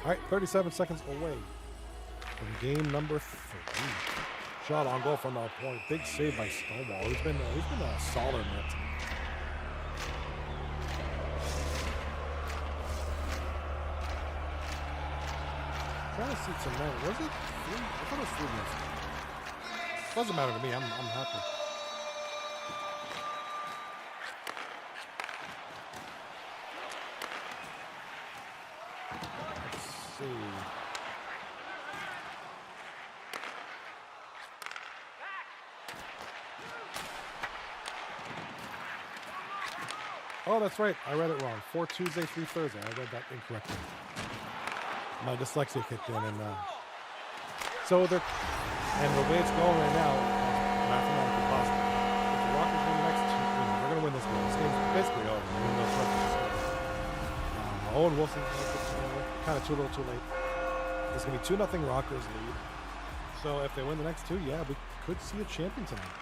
All right, 37 seconds away from game number 3. Shot on goal from the point. Big save by Stonewall. He's been a solid net. Trying to see some men. Was it 3? I thought it was 3 minutes. Doesn't matter to me. I'm happy. Let's see. Oh, that's right. I read it wrong. 4 Tuesday, 3 Thursday. I read that incorrectly. My dyslexia kicked in, and so they're, and the way it's going right now, mathematically possible. If the Rockets win the next 2, they're going to win this game. This game's basically over. Owen Wilson kind of a little too late. It's going to be 2-0 Rockers lead. So if they win the next 2, yeah, we could see a champion tonight.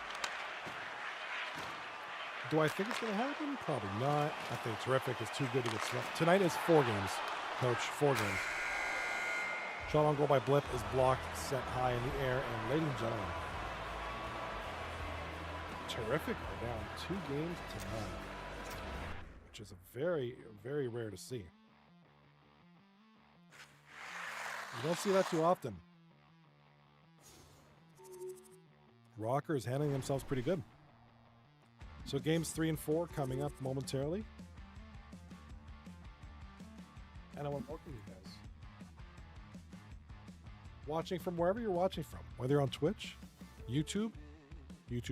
Do I think it's going to happen? Probably not. I think Tarrific is too good to get swept. Tonight is 4 games, Coach. 4 games. Shot on goal by Blip is blocked, set high in the air, and ladies and gentlemen, Tarrific are down 2 games to none, which is a very, very rare to see. You don't see that too often. Rockers handling themselves pretty good. So games 3 and 4 coming up momentarily. And I want to welcome you guys. Watching from wherever you're watching from, whether you're on Twitch, YouTube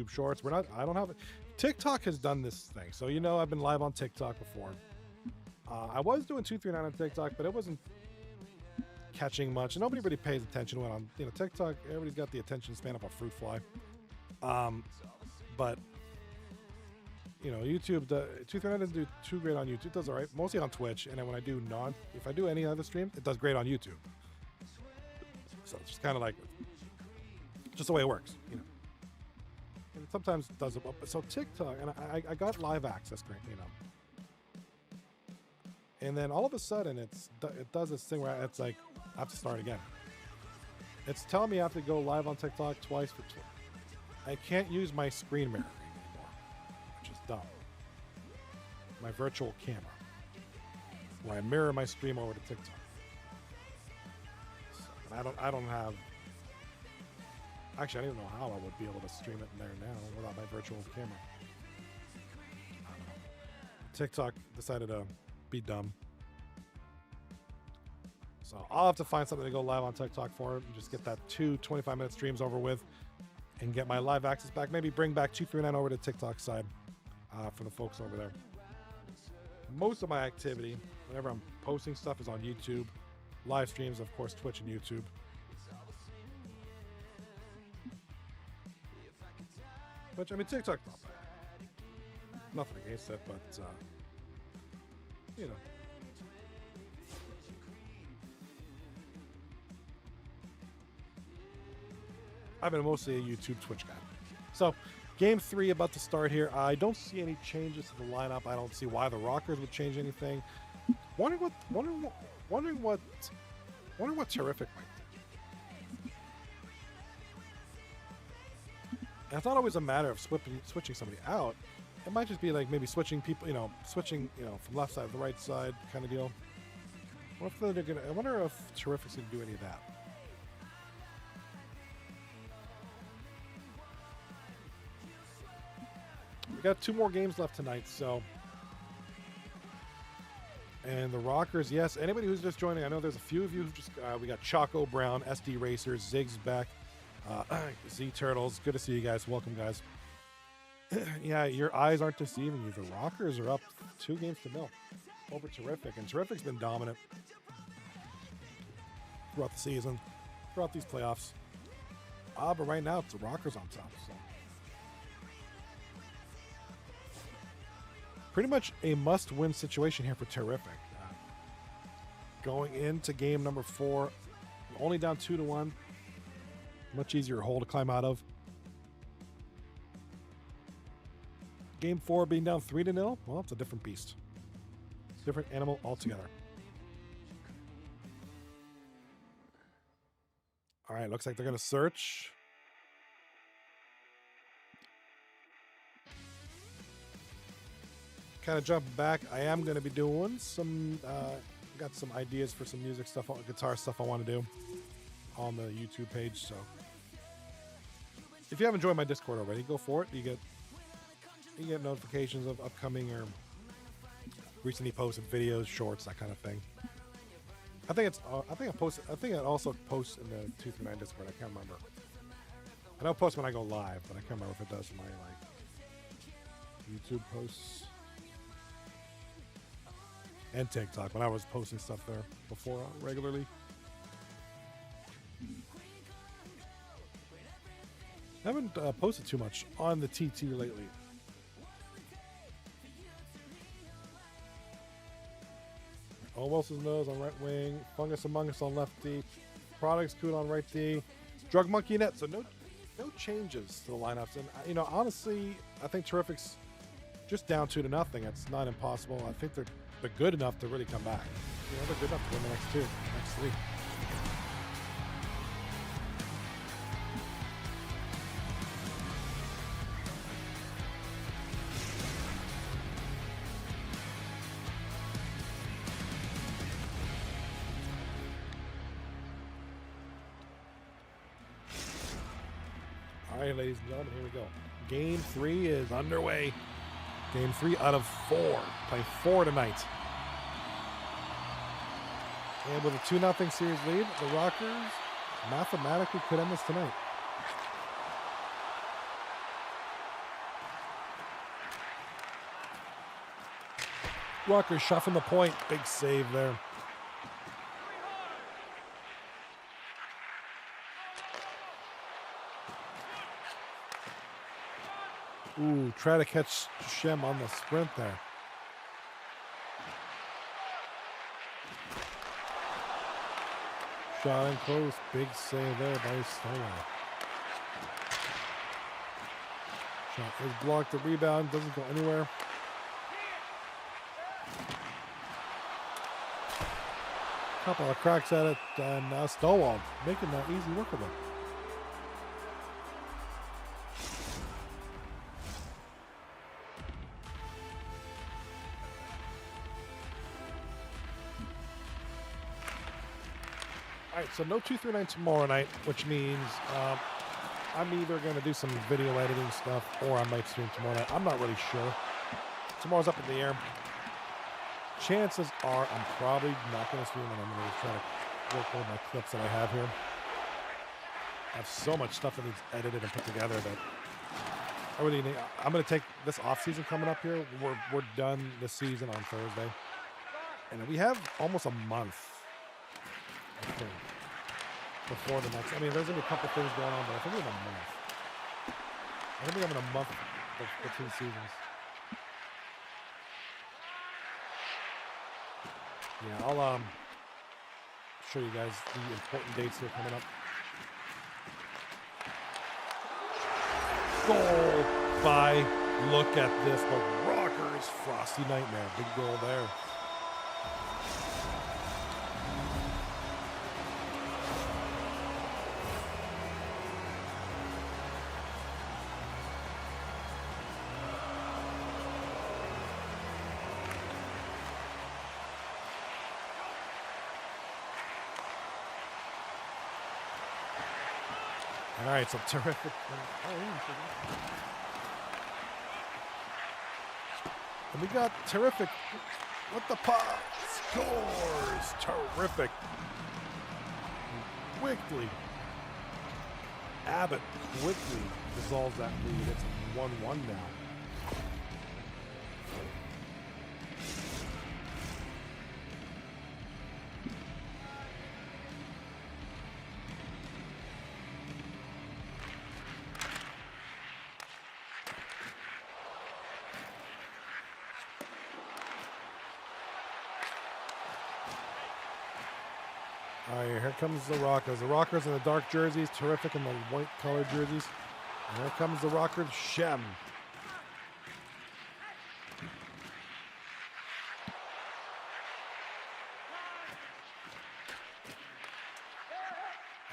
Shorts. I don't have it. TikTok has done this thing. So, you know, I've been live on TikTok before. I was doing 239 on TikTok, but it wasn't catching much. And nobody really pays attention when on, you know, TikTok. Everybody's got the attention span of a fruit fly. But you know, YouTube, 239 doesn't do too great on YouTube. It does all right, mostly on Twitch. And then when I do if I do any other stream, it does great on YouTube. So it's just kind of like, just the way it works, you know. And it sometimes does it. So TikTok, and I got live access, you know. And then all of a sudden, it does this thing where it's like, I have to start again. It's telling me I have to go live on TikTok twice for I can't use my screen mirror anymore, which is dumb. My virtual camera, where I mirror my stream over to TikTok. So, I don't have. Actually, I don't even know how I would be able to stream it in there now without my virtual camera. I don't know. TikTok decided to be dumb. So I'll have to find something to go live on TikTok for and just get that 2 25-minute streams over with and get my live access back. Maybe bring back 239 over to TikTok side for the folks over there. Most of my activity, whenever I'm posting stuff, is on YouTube. Live streams, of course, Twitch and YouTube. Which, I mean, TikTok, not bad. Nothing against it, but, you know. I've been mostly a YouTube, Twitch guy. So, game 3 about to start here. I don't see any changes to the lineup. I don't see why the Rockers would change anything. Wondering what Tarrific might do. And it's not always a matter of switching somebody out. It might just be like maybe switching people, switching, from left side to the right side kind of deal. I wonder if Tarrific's going to do any of that. We got 2 more games left tonight, so. And the Rockers, yes. Anybody who's just joining, I know there's a few of you who just. We got Choco Brown, SD Racers, Zig's back, Z Turtles. Good to see you guys. Welcome, guys. Yeah, your eyes aren't deceiving you. The Rockers are up 2 games to 0 over Tarrific, and Tarrific's been dominant throughout the season, throughout these playoffs. But right now it's the Rockers on top. So. Pretty much a must-win situation here for Tarrific. Going into game number 4, only down 2-1. Much easier hole to climb out of. Game 4 being down 3-0. Well, it's a different beast. Different animal altogether. All right, looks like they're going to search. Kind of jumping back, I am going to be doing some, got some ideas for some music stuff, guitar stuff I want to do on the YouTube page. So if you haven't joined my Discord already, go for it. You get notifications of upcoming or recently posted videos, shorts, that kind of thing. I think I also post in the 239 Discord. I can't remember. I don't post when I go live, but I can't remember if it does my YouTube posts. And TikTok, when I was posting stuff there before regularly. I haven't posted too much on the TT lately. Almost nose on right wing. Fungus Among Us on left D. Products Coot on right D. Drug Monkey Net. So no changes to the lineups. And honestly, I think Tarrific's just down 2-0. It's not impossible. I think they're good enough to really come back. You know, they're good enough to win the next 3. All right, ladies and gentlemen, here we go. Game 3 is underway. Game 3 out of 4. Play 4 tonight. And with a 2-0 series lead, the Rockers mathematically could end this tonight. Rockers shot from the point. Big save there. Ooh, try to catch Shem on the sprint there. Shot in close. Big save there by Stoller. Shot is blocked. The rebound doesn't go anywhere. Couple of cracks at it, and Stowald making that easy work of it. All right, so no 239 tomorrow night, which means I'm either going to do some video editing stuff or I might stream tomorrow night. I'm not really sure. Tomorrow's up in the air. Chances are I'm probably not going to stream, and I'm going to try to work on my clips that I have here. I have so much stuff that needs edited and put together that I really need. I'm going to take this off season coming up here. We're done this season on Thursday, and we have almost a month, I think, before the next. I mean, there's going to be a couple things going on, but I think we have a month. I think we're having a month between seasons. Yeah, I'll show you guys the important dates here coming up. Goal by, look at this, the Rockers, Frosty Nightmare, big goal there. All right, so Tarrific. And we got Tarrific with the pop. Scores. Tarrific. Quickly. Abbott quickly dissolves that lead. It's 1-1 now. All right, here comes the Rockers. The Rockers in the dark jerseys, Tarrific in the white colored jerseys. And here comes the Rockers, Shem.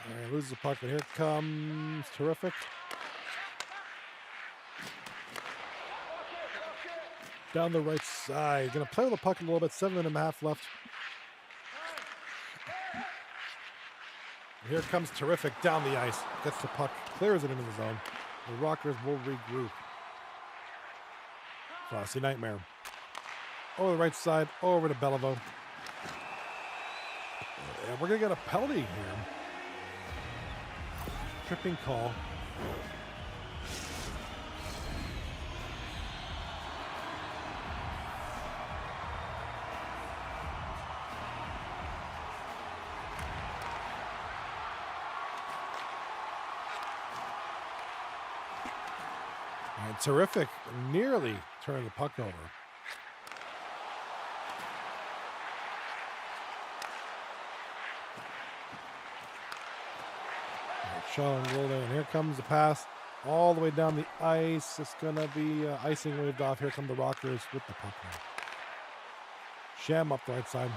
All right, loses the puck, but here comes Tarrific. Down the right side. Gonna play with the puck a little bit, 7.5 left. Here comes Tarrific down the ice. Gets the puck, clears it into the zone. The Rockers will regroup. Frosty Nightmare. Over the right side, over to Beliveau. And we're going to get a penalty here. Tripping call. And Tarrific nearly turned the puck over. Shot on goal there, and here comes the pass. all the way down the ice. It's going to be icing waved off. Here come the Rockers with the puck now. Shem up the right side.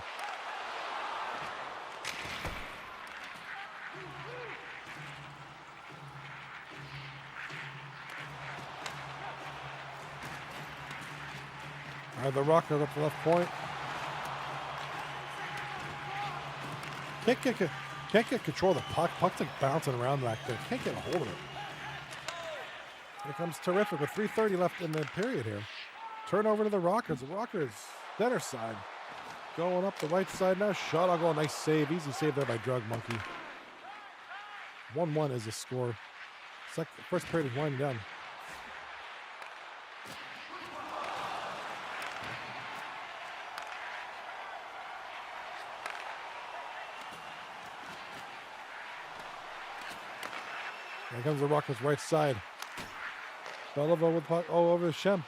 All right, the Rockers up the left point. Can't get control of the puck. Puck's like bouncing around back there. Can't get a hold of it. Here comes Tarrific with 3:30 left in the period here. Turnover to the Rockers. The Rockers, center side. Going up the right side now. Shot on goal. Nice save. Easy save there by Drug Monkey. 1-1 is the score. First period is winding down. Here comes the Rockers right side. Belliveau with puck. Oh, over to Shem.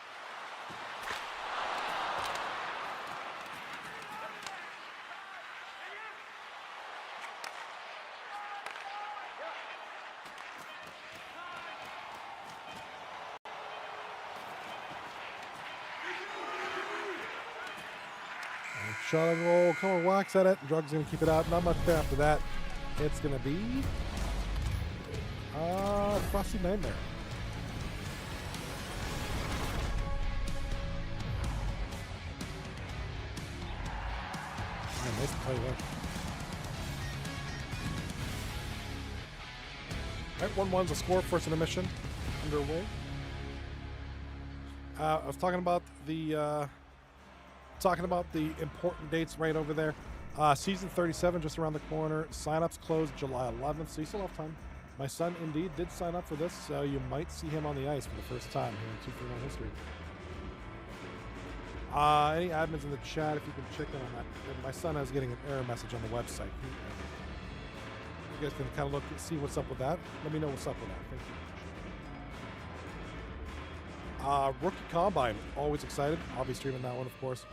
Shot on goal. Come on, whacks at it. Drug's going to keep it out. Not much there after that. It's going to be Frosty Nightmare. Nice play there. All right, 1-1's a score. First intermission underway. I was talking about the important dates right over there. Season 37 just around the corner. Sign-ups closed July 11th, so you still have time. My son indeed did sign up for this, so you might see him on the ice for the first time here in 2-3-1 history. Any admins in the chat, if you can check in on that. My son is getting an error message on the website. You guys can kind of look and see what's up with that. Let me know what's up with that. Thank you. Rookie Combine, always excited. I'll be streaming that one, of course.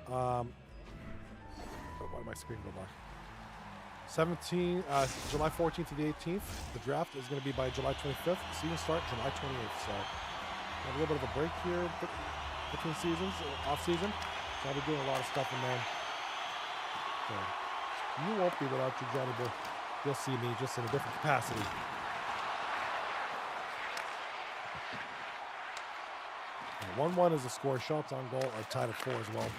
Why did my screen go black? July 14th to the 18th. The draft is going to be by July 25th. Season start July 28th. So a little bit of a break here between seasons, off season. So I'll be doing a lot of stuff in there. So you won't be without your Johnny Bales. You'll see me just in a different capacity. And 1-1 is the score. Shots on goal are tied at 4 as well.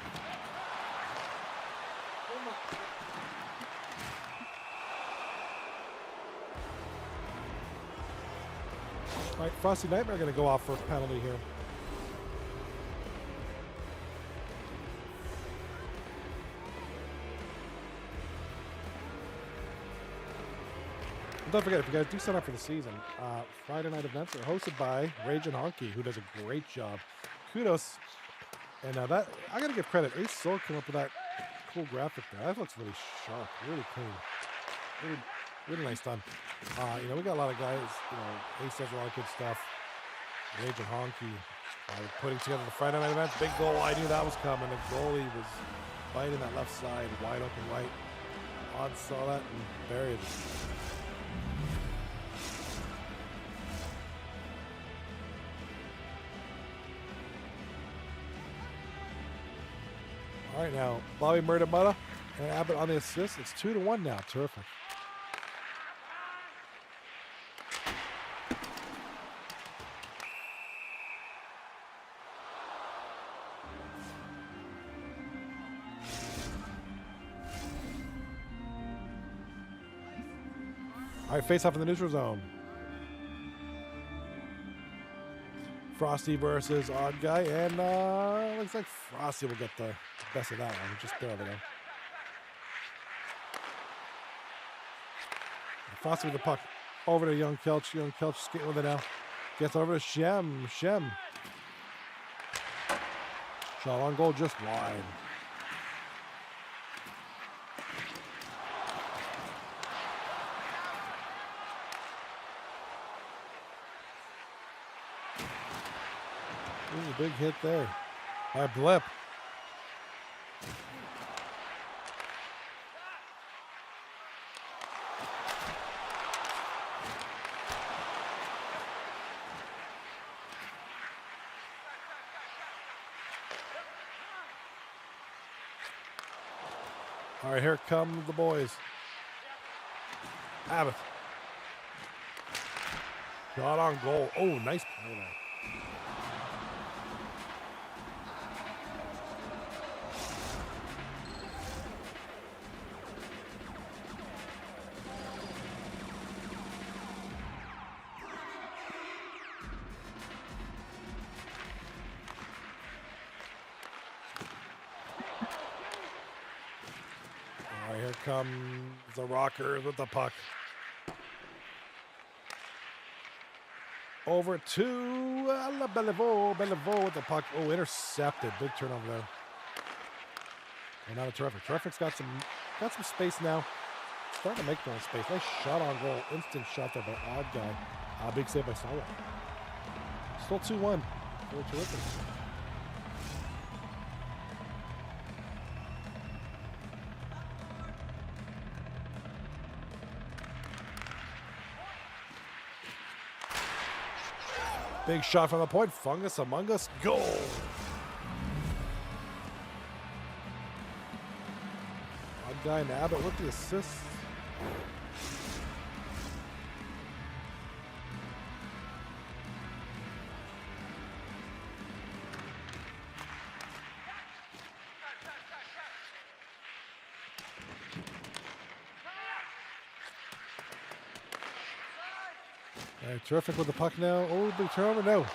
All right, Frosty Nightmare going to go off for a penalty here. And don't forget, if you guys do sign up for the season, Friday night events are hosted by Rage and Honky, who does a great job. Kudos. And that, I got to give credit. Ace Soul came up with that cool graphic there. That looks really sharp, really clean. Really nice done. We got a lot of guys, Ace does a lot of good stuff. Rage and Honky putting together the Friday night events. Big goal. I knew that was coming. The goalie was biting that left side, wide open right. Odds saw that and buried it. All right, now Bobby Murder Mutta and Abbott on the assist. It's 2-1 now. Terrific. All right, face off in the neutral zone. Frosty versus Odd Guy, and looks like Frosty will get the best of that one, just barely though. Frosty with the puck over to Young Kelch. Young Kelch skating with it now. Gets over to Shem. Shot on goal, just wide. There's a big hit there by Blip. All right, here come the boys. Abbott. Shot on goal. Oh, nice play there. All right, here comes the Rockers with the puck. Over to Beliveau with the puck. Oh, intercepted. Big turnover there. And now Tarrific. Tarrific's got some space now. Starting to make their own space. Nice shot on goal. Instant shot there by Odd Guy. Big save by Salah. Still 2-1. Very terrific. Big shot from the point. Fungus among us. Goal. Odd Guy and Abbott with the assist. All right, Tarrific with the puck now. Oh, big turnover. No.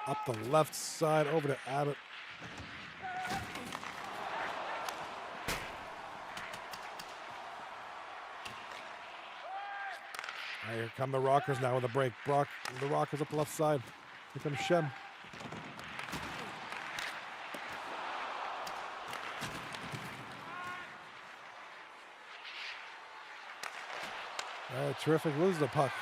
Up the left side over to Abbott. All right, here come the Rockers now with a break. The Rockers up the left side. Here comes Shem. All right, Tarrific loses the puck.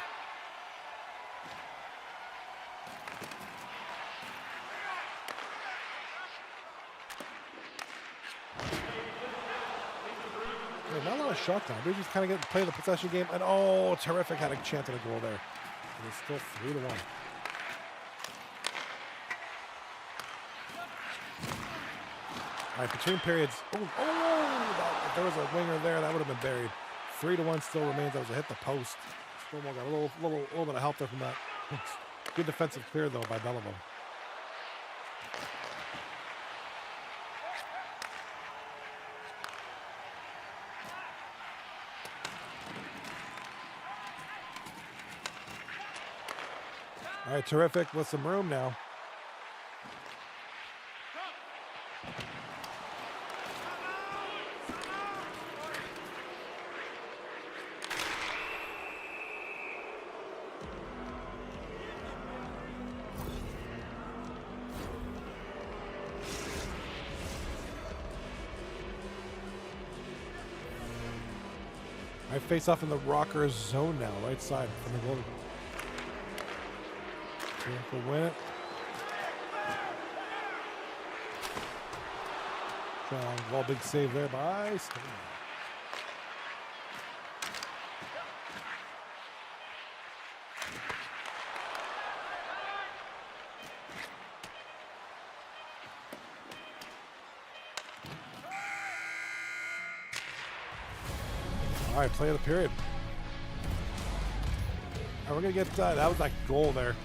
Yeah, not a lot of shot time. They're just kind of getting play the possession game. And oh, Tarrific had a chance at a goal there. And it's still 3-1. All right, between periods. If there was a winger there, that would have been buried. 3-1 still remains. That was a hit the post. Still got a little bit of help there from that. Good defensive clear though by Beliveau. All right, Tarrific with some room now. I face off in the Rockers zone now, right side from the goal. Will win it. Ball, big save there by Stone. All right, play of the period. All right, we're going to get, that was that goal there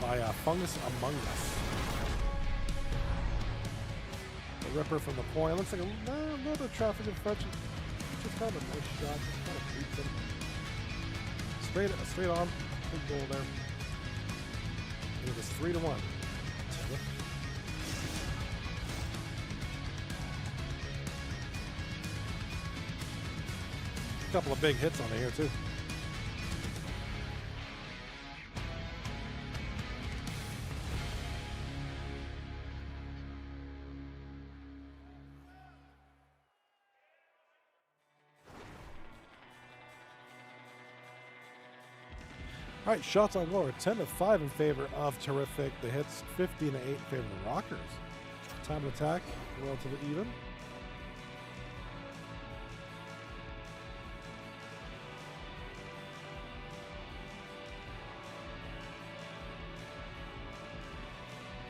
by Fungus Among Us. The ripper from the point. Looks like a little bit of traffic in front. Just kind of a nice shot. Just kind of beats him. Straight on. Big goal there. And it was 3-1. A couple of big hits on it here too. All right, shots on goal are 10-5 in favor of Tarrific. The hits 15-8 in favor of the Rockers. Time of attack, relatively even.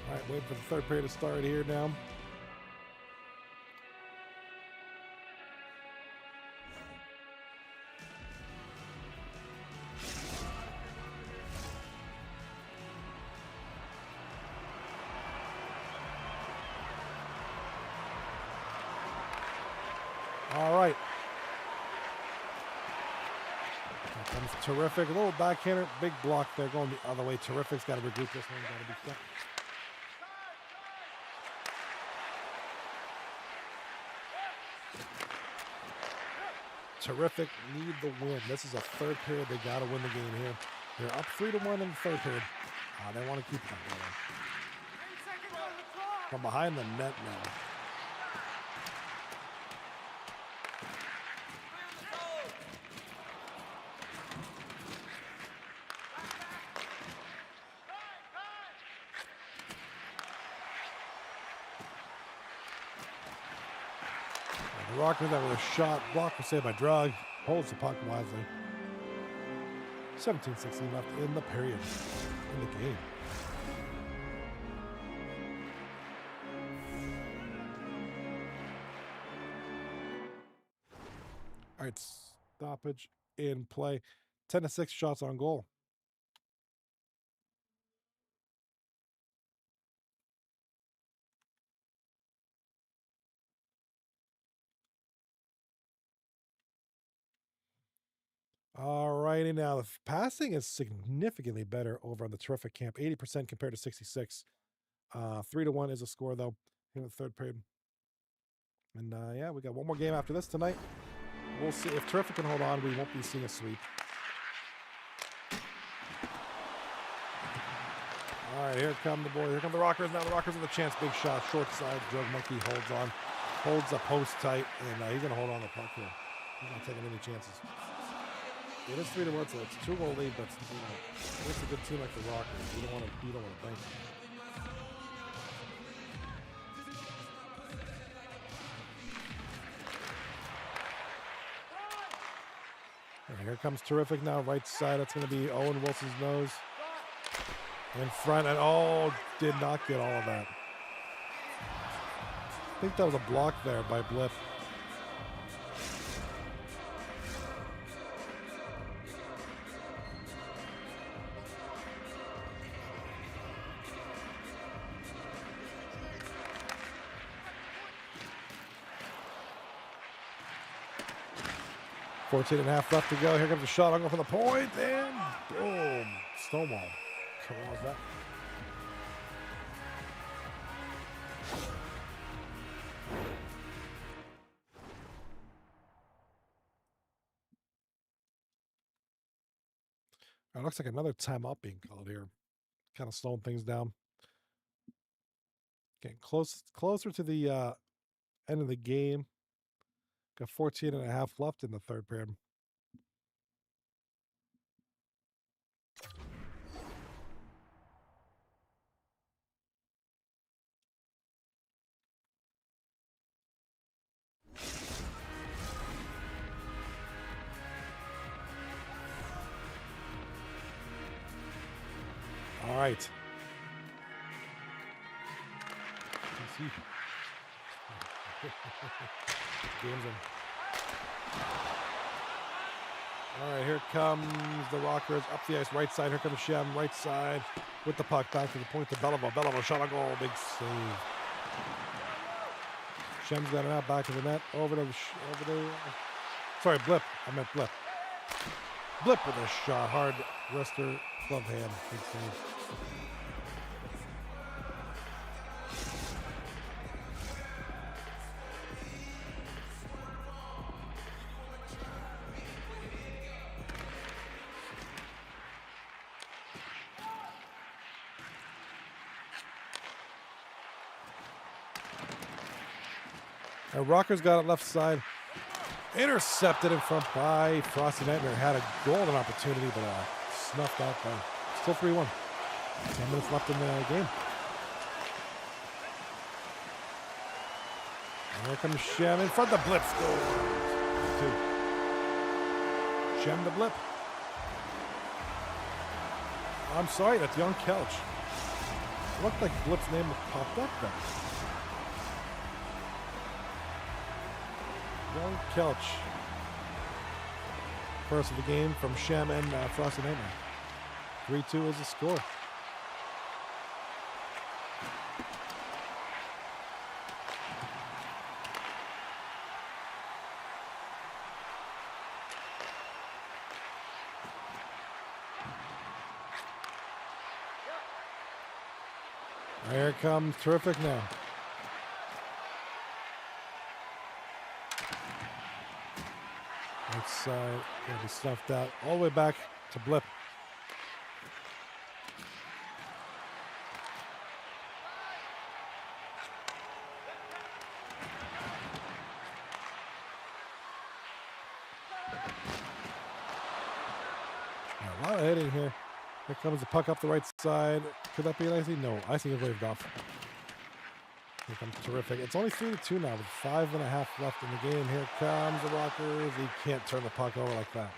All Wait for the third period to start here now. All right. Here comes Tarrific. A little backhander. Big block there going the other way. Terrific's got to regroup this one. Got to be quick. Tarrific need the win. This is a third period. They got to win the game here. They're up 3-1 in the third period. They want to keep that going. From behind the net now. The Rockers that with a shot, block was saved by Drug, holds the puck wisely. 17-16 left in the period, in the game. All right, stoppage in play. 10-6 shots on goal. All righty, now the passing is significantly better over on the Tarrific camp, 80% compared to 66. 3-1 is a score though in the third period. And yeah, we got one more game after this tonight. We'll see if Tarrific can hold on. We won't be seeing a sweep. All right, here come the boys. Here come the Rockers. Now the Rockers have a chance. Big shot, short side. Drug Monkey holds on, holds the post tight, and he's gonna hold on the puck here. He's not taking any chances. It is 3-1, so it's a 2-goal lead, but you know, it's a good team like the Rockers. You don't want to bank. And here comes Tarrific now, right side. That's going to be Owen Wilson's nose in front, and did not get all of that. I think that was a block there by Blip. Fourteen and a half left to go. Here comes a shot. I'm going for the point, and boom. Stonewall corrals that. It looks like another timeout being called here. Kind of slowing things down. Getting closer to the end of the game. Got 14 and a half left in the third period. All right. Game's in. All right, here comes the Rockers up the ice, right side. Here comes Shem, right side with the puck back to the point to Beliveau. Beliveau shot a goal, big save. Shem's got it out back to the net, over the sorry, Blip. I meant Blip. Blip with a shot, hard wrister, glove hand, big save. Rockers got it left side. Intercepted in front by Frosty Nightmare. Had a golden opportunity, but snuffed out by still 3-1. 10 minutes left in the game. And here comes Shem in front of the Blip. Scores. 2. Shem the Blip. I'm sorry, that's Young Kelch. looked like Blip's name popped up there. Young Kelch. First of the game from Shem and Frosty Nightmare. 3-2 is the score. Here comes Tarrific now. Right side, gonna be stuffed out all the way back to Blip. A lot of hitting here. Here comes the puck up the right side. Could that be an icing? No, icing is waved off. Here comes Tarrific. It's only 3-2 now with 5.5 left in the game. Here comes the Rockers. He can't turn the puck over like that.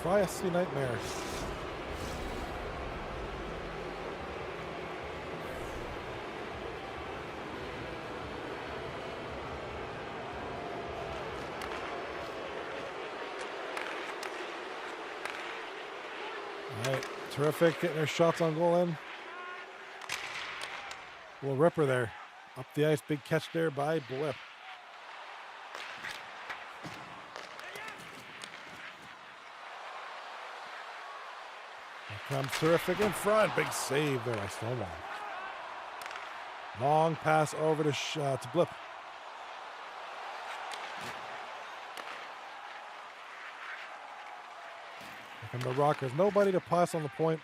Frosty Nightmare. All right, Tarrific getting their shots on goal in. Little ripper there. Up the ice, big catch there by Blip. Here comes Tarrific in front. Big save there by Stonewall. Long pass over to Blip. And the Rockers, nobody to pass on the point.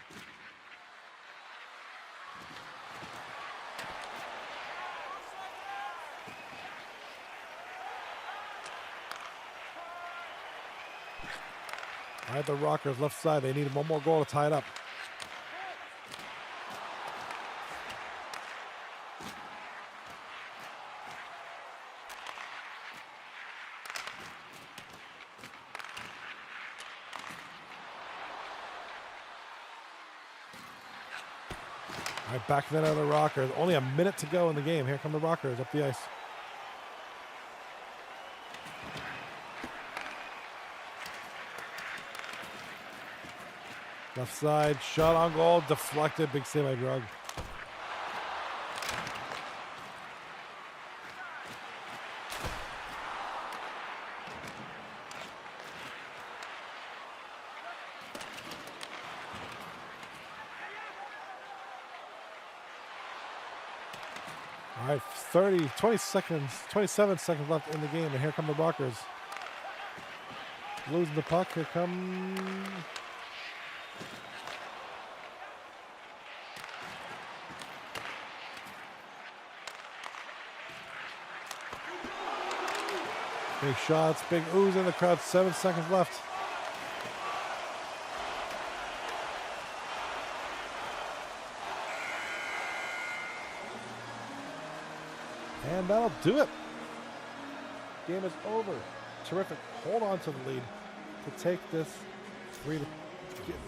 All right, the Rockers left side. They need one more goal to tie it up. All right, back then of the Rockers. Only a minute to go in the game. Here come the Rockers up the ice. Left side, shot on goal, deflected. Big save by Drug. All right, 27 seconds left in the game, and here come the Rockers. Losing the puck, here come... Big shots, big ooze in the crowd, 7 seconds left. And that'll do it. Game is over. Tarrific. Hold on to the lead to take this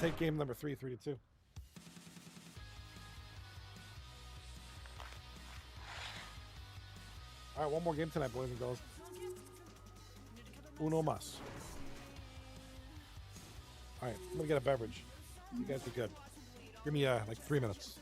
take game number 3-2. All right, one more game tonight, boys and girls. Uno mas. All right, I'm gonna get a beverage. You guys be good. Give me like 3 minutes.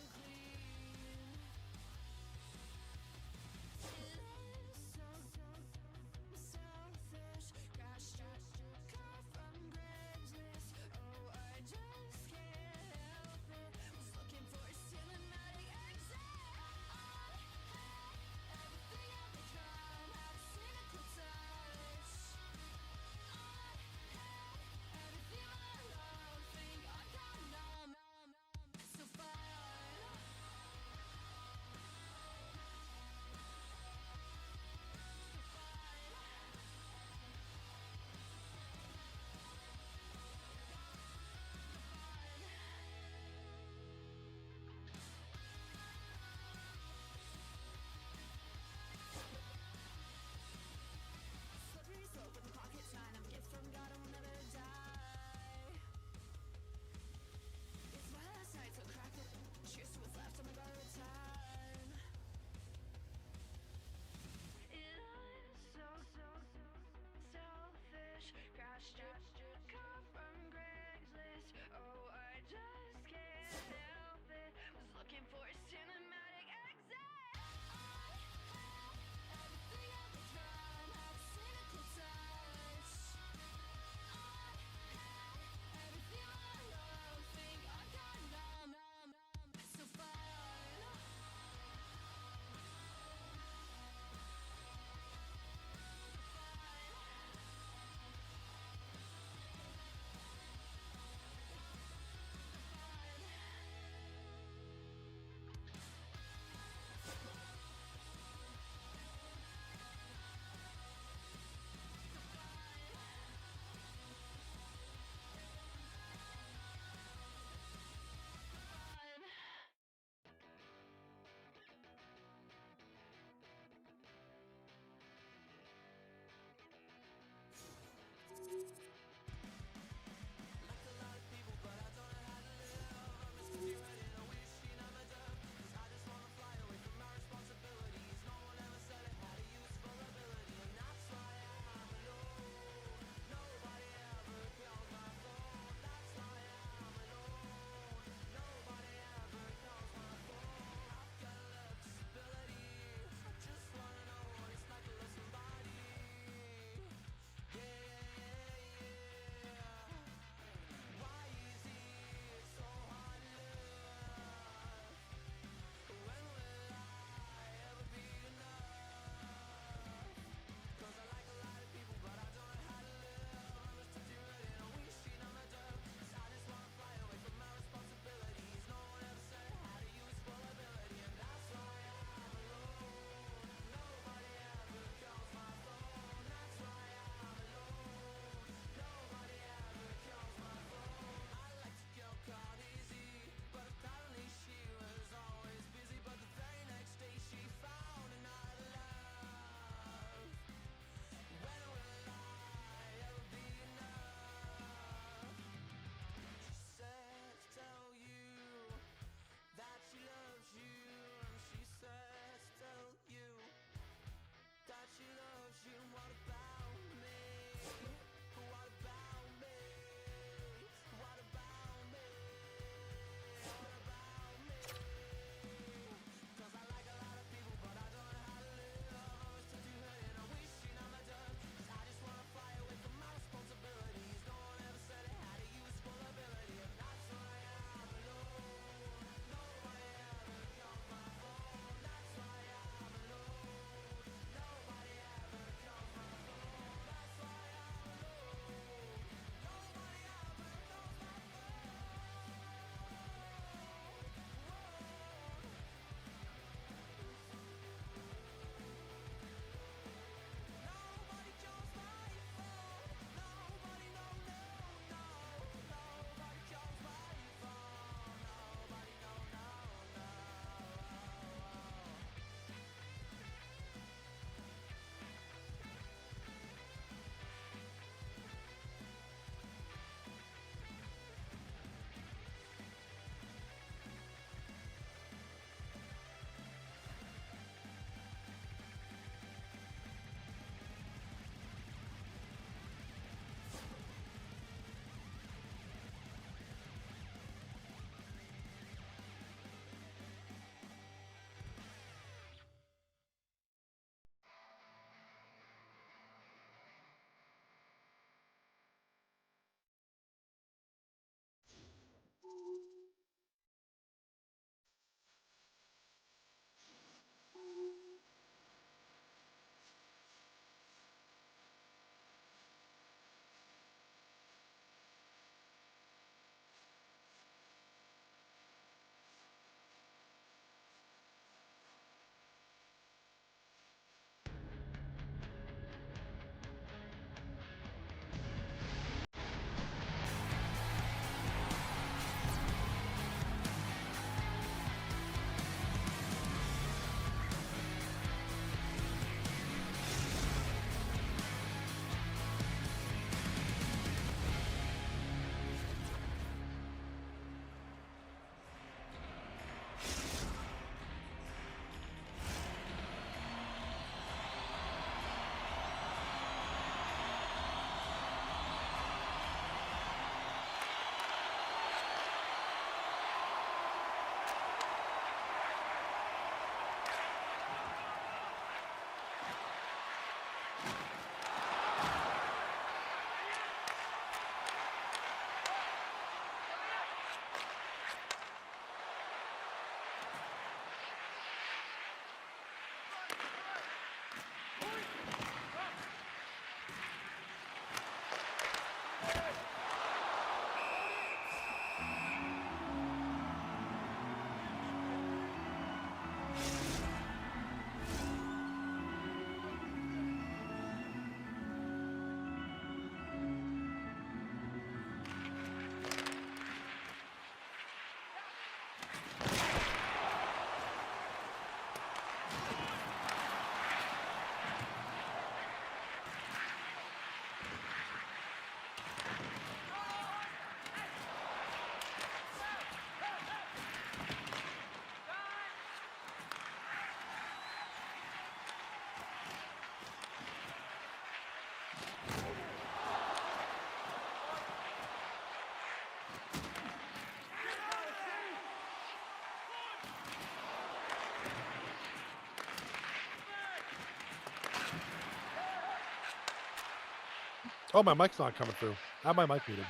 Oh, my mic's not coming through. How my mic muted?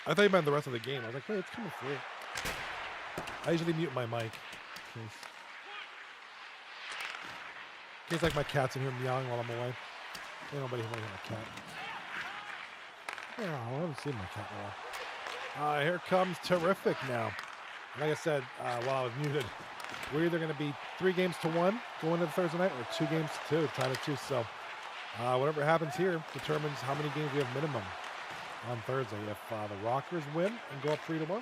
I thought you meant the rest of the game. I was like, wait, it's coming through. I usually mute my mic. In case like my cat's in here meowing while I'm away. Ain't nobody here with a cat. Yeah, I haven't seen my cat in a while. Here comes Tarrific now. Like I said, while I was muted, we're either going to be 3 games to 1 going into Thursday night or 2 games to 2, tied at 2. So whatever happens here determines how many games we have minimum on Thursday. If the Rockers win and go up 3-1,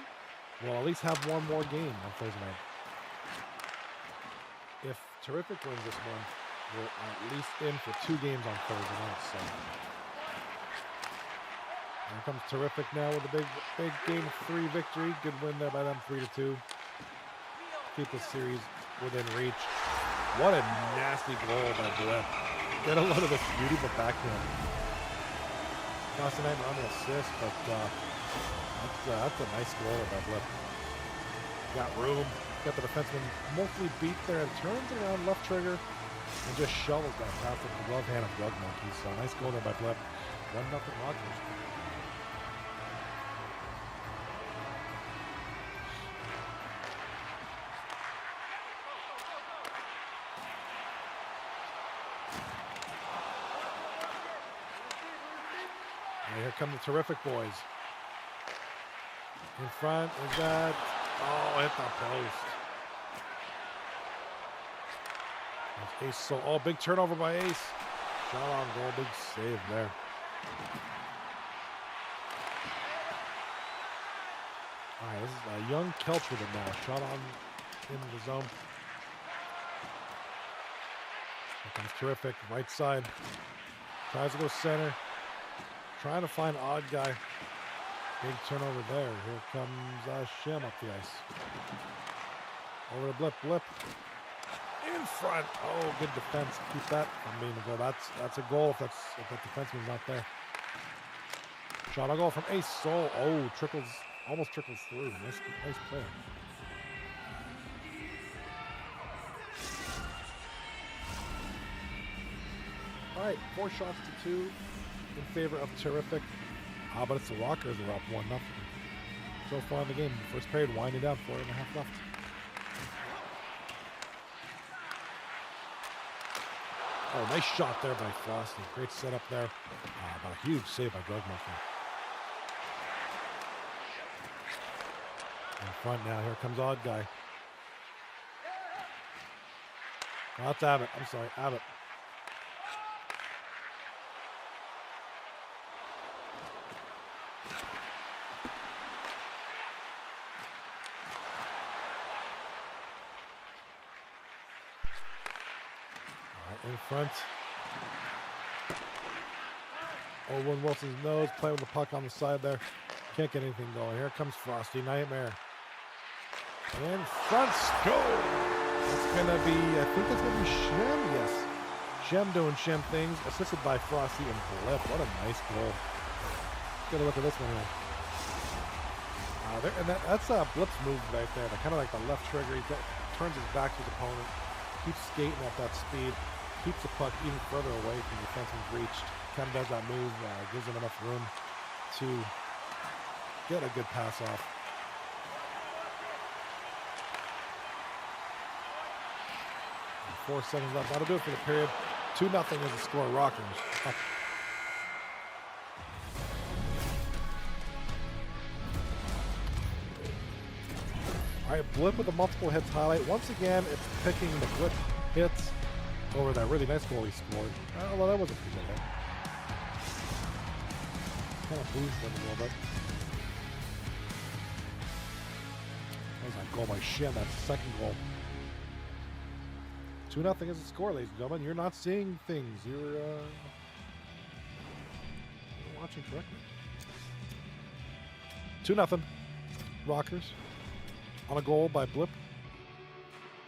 we'll at least have 1 more game on Thursday night. If Tarrific wins this one, we're at least in for 2 games on Thursday night. So here comes Tarrific now with a big game 3 victory. Good win there by them, 3-2. Keep the series within reach. What a nasty goal by Blip. Get a load of this beauty, but backhand. Cost the night on the assist, but that's a nice goal by Blip. Got room. Got the defenseman mostly beat there and turns around left trigger and just shovels that past the glove hand of Drug Monkey. So nice goal there by Blip. 1-0 Rockers. And here come the Tarrific boys. In front is that. Oh, hit the post. Ace, so big turnover by Ace. Shot on goal, big save there. All right, this is a young Kelch with it now. Shot on into the zone. Here comes Tarrific, right side. Tries to go center. Trying to find odd guy. Big turnover there. Here comes Shem up the ice. Over to Blip. Blip. In front. Oh, good defense. Keep that from being a goal. That's a goal if that defenseman's not there. Shot on goal from Ace. Soul. Oh, almost trickles through. Nice play. All right, 4 shots to 2 in favor of Tarrific. But it's the Rockers are up 1-0 so far in the game. First period winding down, 4.5 left. Oh, nice shot there by Frosty. Great setup there. But a huge save by Drug Monkey. In front now, here comes Odd Guy. Oh, that's Abbott. I'm sorry, Abbott. In front. Owen Wilson's nose, playing with the puck on the side there. Can't get anything going. Here comes Frosty Nightmare. In front, score! That's gonna be, I think that's gonna be Shem, yes. Shem doing Shem things, assisted by Frosty and Blip. What a nice goal. Get a look at this one here. And that's Blip's move right there. Kind of like the left trigger. He turns his back to his opponent, keeps skating at that speed. Keeps the puck even further away from the defenseman's reach. Kind of does that move, gives him enough room to get a good pass off. And 4 seconds left. That'll do it for the period. 2-0 is the score. Rockers up. All right, Blip with the multiple hits highlight. Once again, it's picking the Blip hits over that really nice goal he scored. Although that wasn't pretty good. Kind of boosted him a little bit. There's that goal by Shen, that second goal. 2-0 is the score, ladies and gentlemen. You're not seeing things. You're watching correctly. 2-0. Rockers. On a goal by Blip.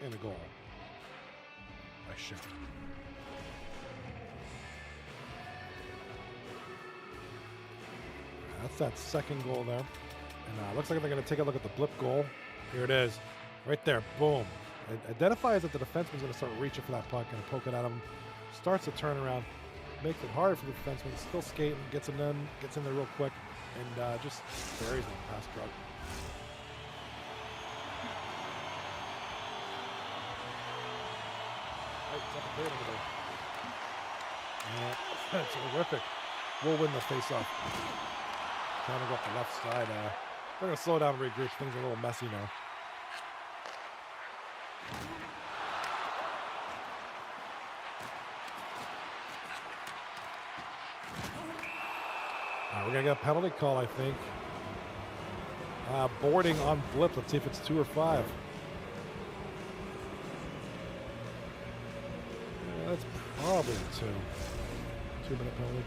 And a goal. Shit. That's that second goal there. And looks like they're going to take a look at the Blip goal. Here it is. Right there. Boom. It identifies that the defenseman's going to start reaching for that puck and poke it at him. Starts the turnaround. makes it hard for the defenseman. Still skating, gets him in, gets in there real quick, and just buries him past Drug. That's terrific. We'll win the face-off. Trying to go up the left side. We're going to slow down and regroup. Things are a little messy now. We're going to get a penalty call, I think. Boarding on Blip. Let's see if it's 2 or 5. That's probably a 2. 2-minute penalty.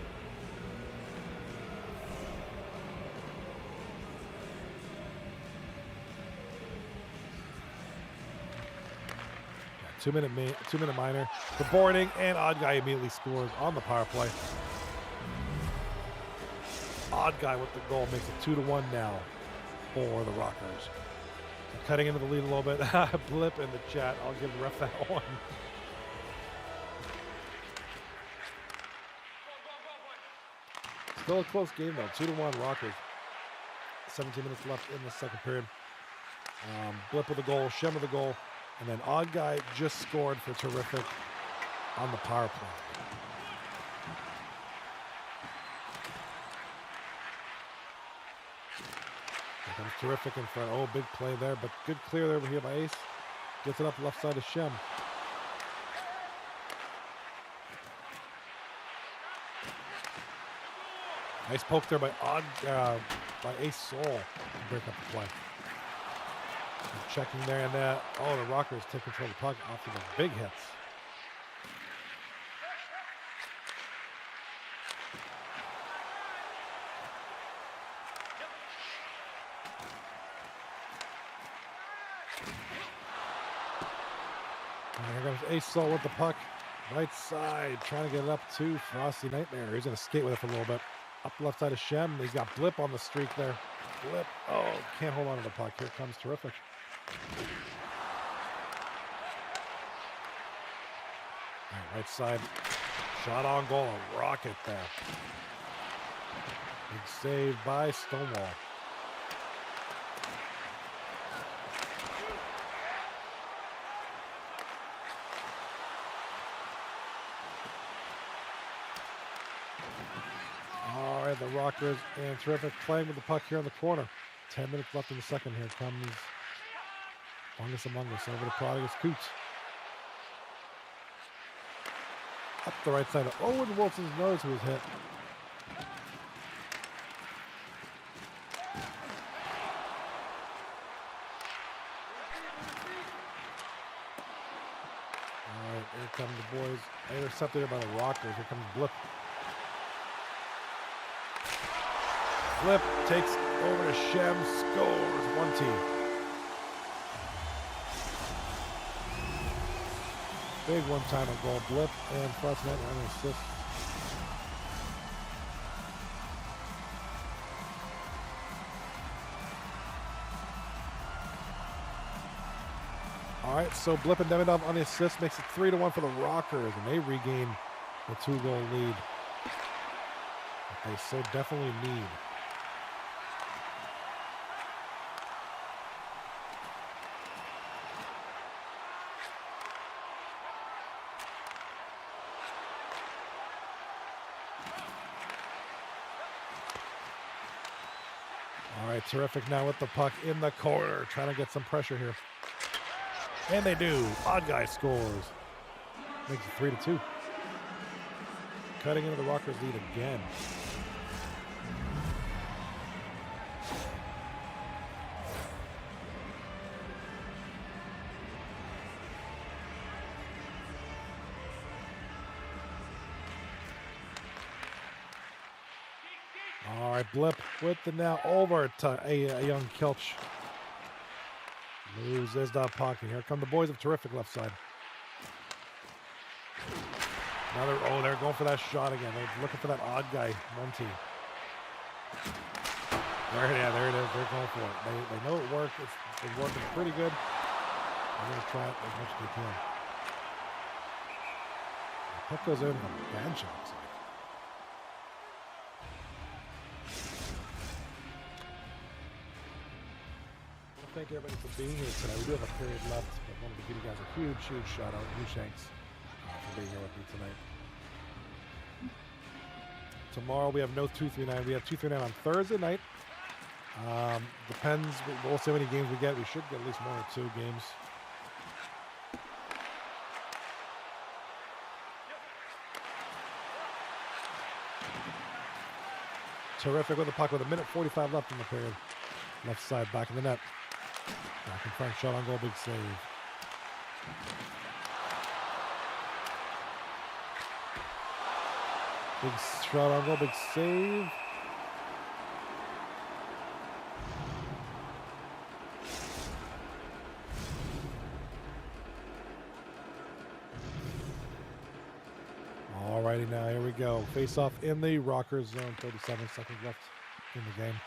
Yeah, 2-minute minor. The boarding, and Odd Guy immediately scores on the power play. Odd Guy with the goal makes it 2-1 now for the Rockers. Cutting into the lead a little bit. Blip in the chat. I'll give the ref that one. Still a close game though. 2-1 Rockers. 17 minutes left in the second period. Blip with the goal, Shem with the goal, and then Odd Guy just scored for Tarrific on the power play. Here comes Tarrific in front. Oh, big play there, but good clear there over here by Ace. Gets it up left side of Shem. Nice poke there by Ace Soul to break up the play. Checking there, and the Rockers take control of the puck after the big hits. And here comes Ace Soul with the puck. Right side, trying to get it up to Frosty Nightmare. He's going to skate with it for a little bit. Up the left side of Shem. He's got Blip on the streak there. Blip. Oh, can't hold on to the puck. Here comes Tarrific. Right side. Shot on goal. A rocket there. Big save by Stonewall. All right, the Rockers and Tarrific playing with the puck here on the corner. 10 minutes left in the second. Here comes Fungus Among Us over to Prodigus Coots. Up the right side of Owen Wilson's nose, who was hit. All right, here come the boys. Intercepted by the Rockers. Here comes Blip. Blip takes over to Shem, scores 1-2. Big one-timer goal. Blip and Frost Net on an assist. All right, so Blip and Demidov on the assist makes it 3-1 for the Rockers, and they regain the 2-goal lead that they so definitely need. All right, Tarrific now with the puck in the corner, trying to get some pressure here. And they do. Odd Guy scores. Makes it 3-2. Cutting into the Rockers lead again. All right, Blip with the now over to a young Kelch. Moves his pocket. Here come the boys of Tarrific left side. They're going for that shot again. They're looking for that Odd Guy 1-2. There it is. They're going for it. They know it worked. It's been working pretty good. They're going to try it as much as they can. The puck goes in the bench, it looks like. thank everybody for being here tonight. We do have a period left, but I wanted to give you guys a huge, huge shout out, huge thanks for being here with me tonight. Tomorrow we have no 239. We have 239 on Thursday night. Depends. We'll see how many games we get. We should get at least 1 or 2 games. Tarrific with the puck with 1:45 left in the period. Left side, back in the net. Back in front, shot on goal, big save. Big shot on goal, big save. Alrighty, now here we go. Face off in the Rockers zone. 37 seconds left in the game.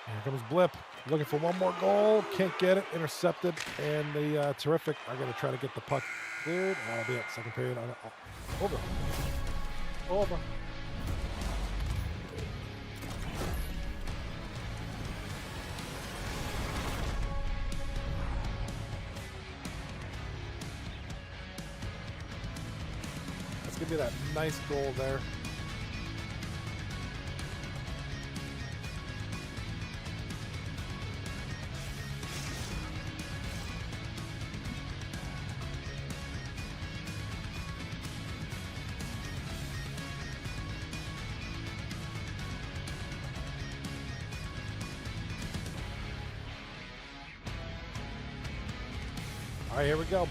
Here comes Blip, looking for one more goal. Can't get it. Intercepted, and the Tarrific are going to try to get the puck cleared. That'll be it. Second period. Over. Over. That's going to be that nice goal there. All right, here we go.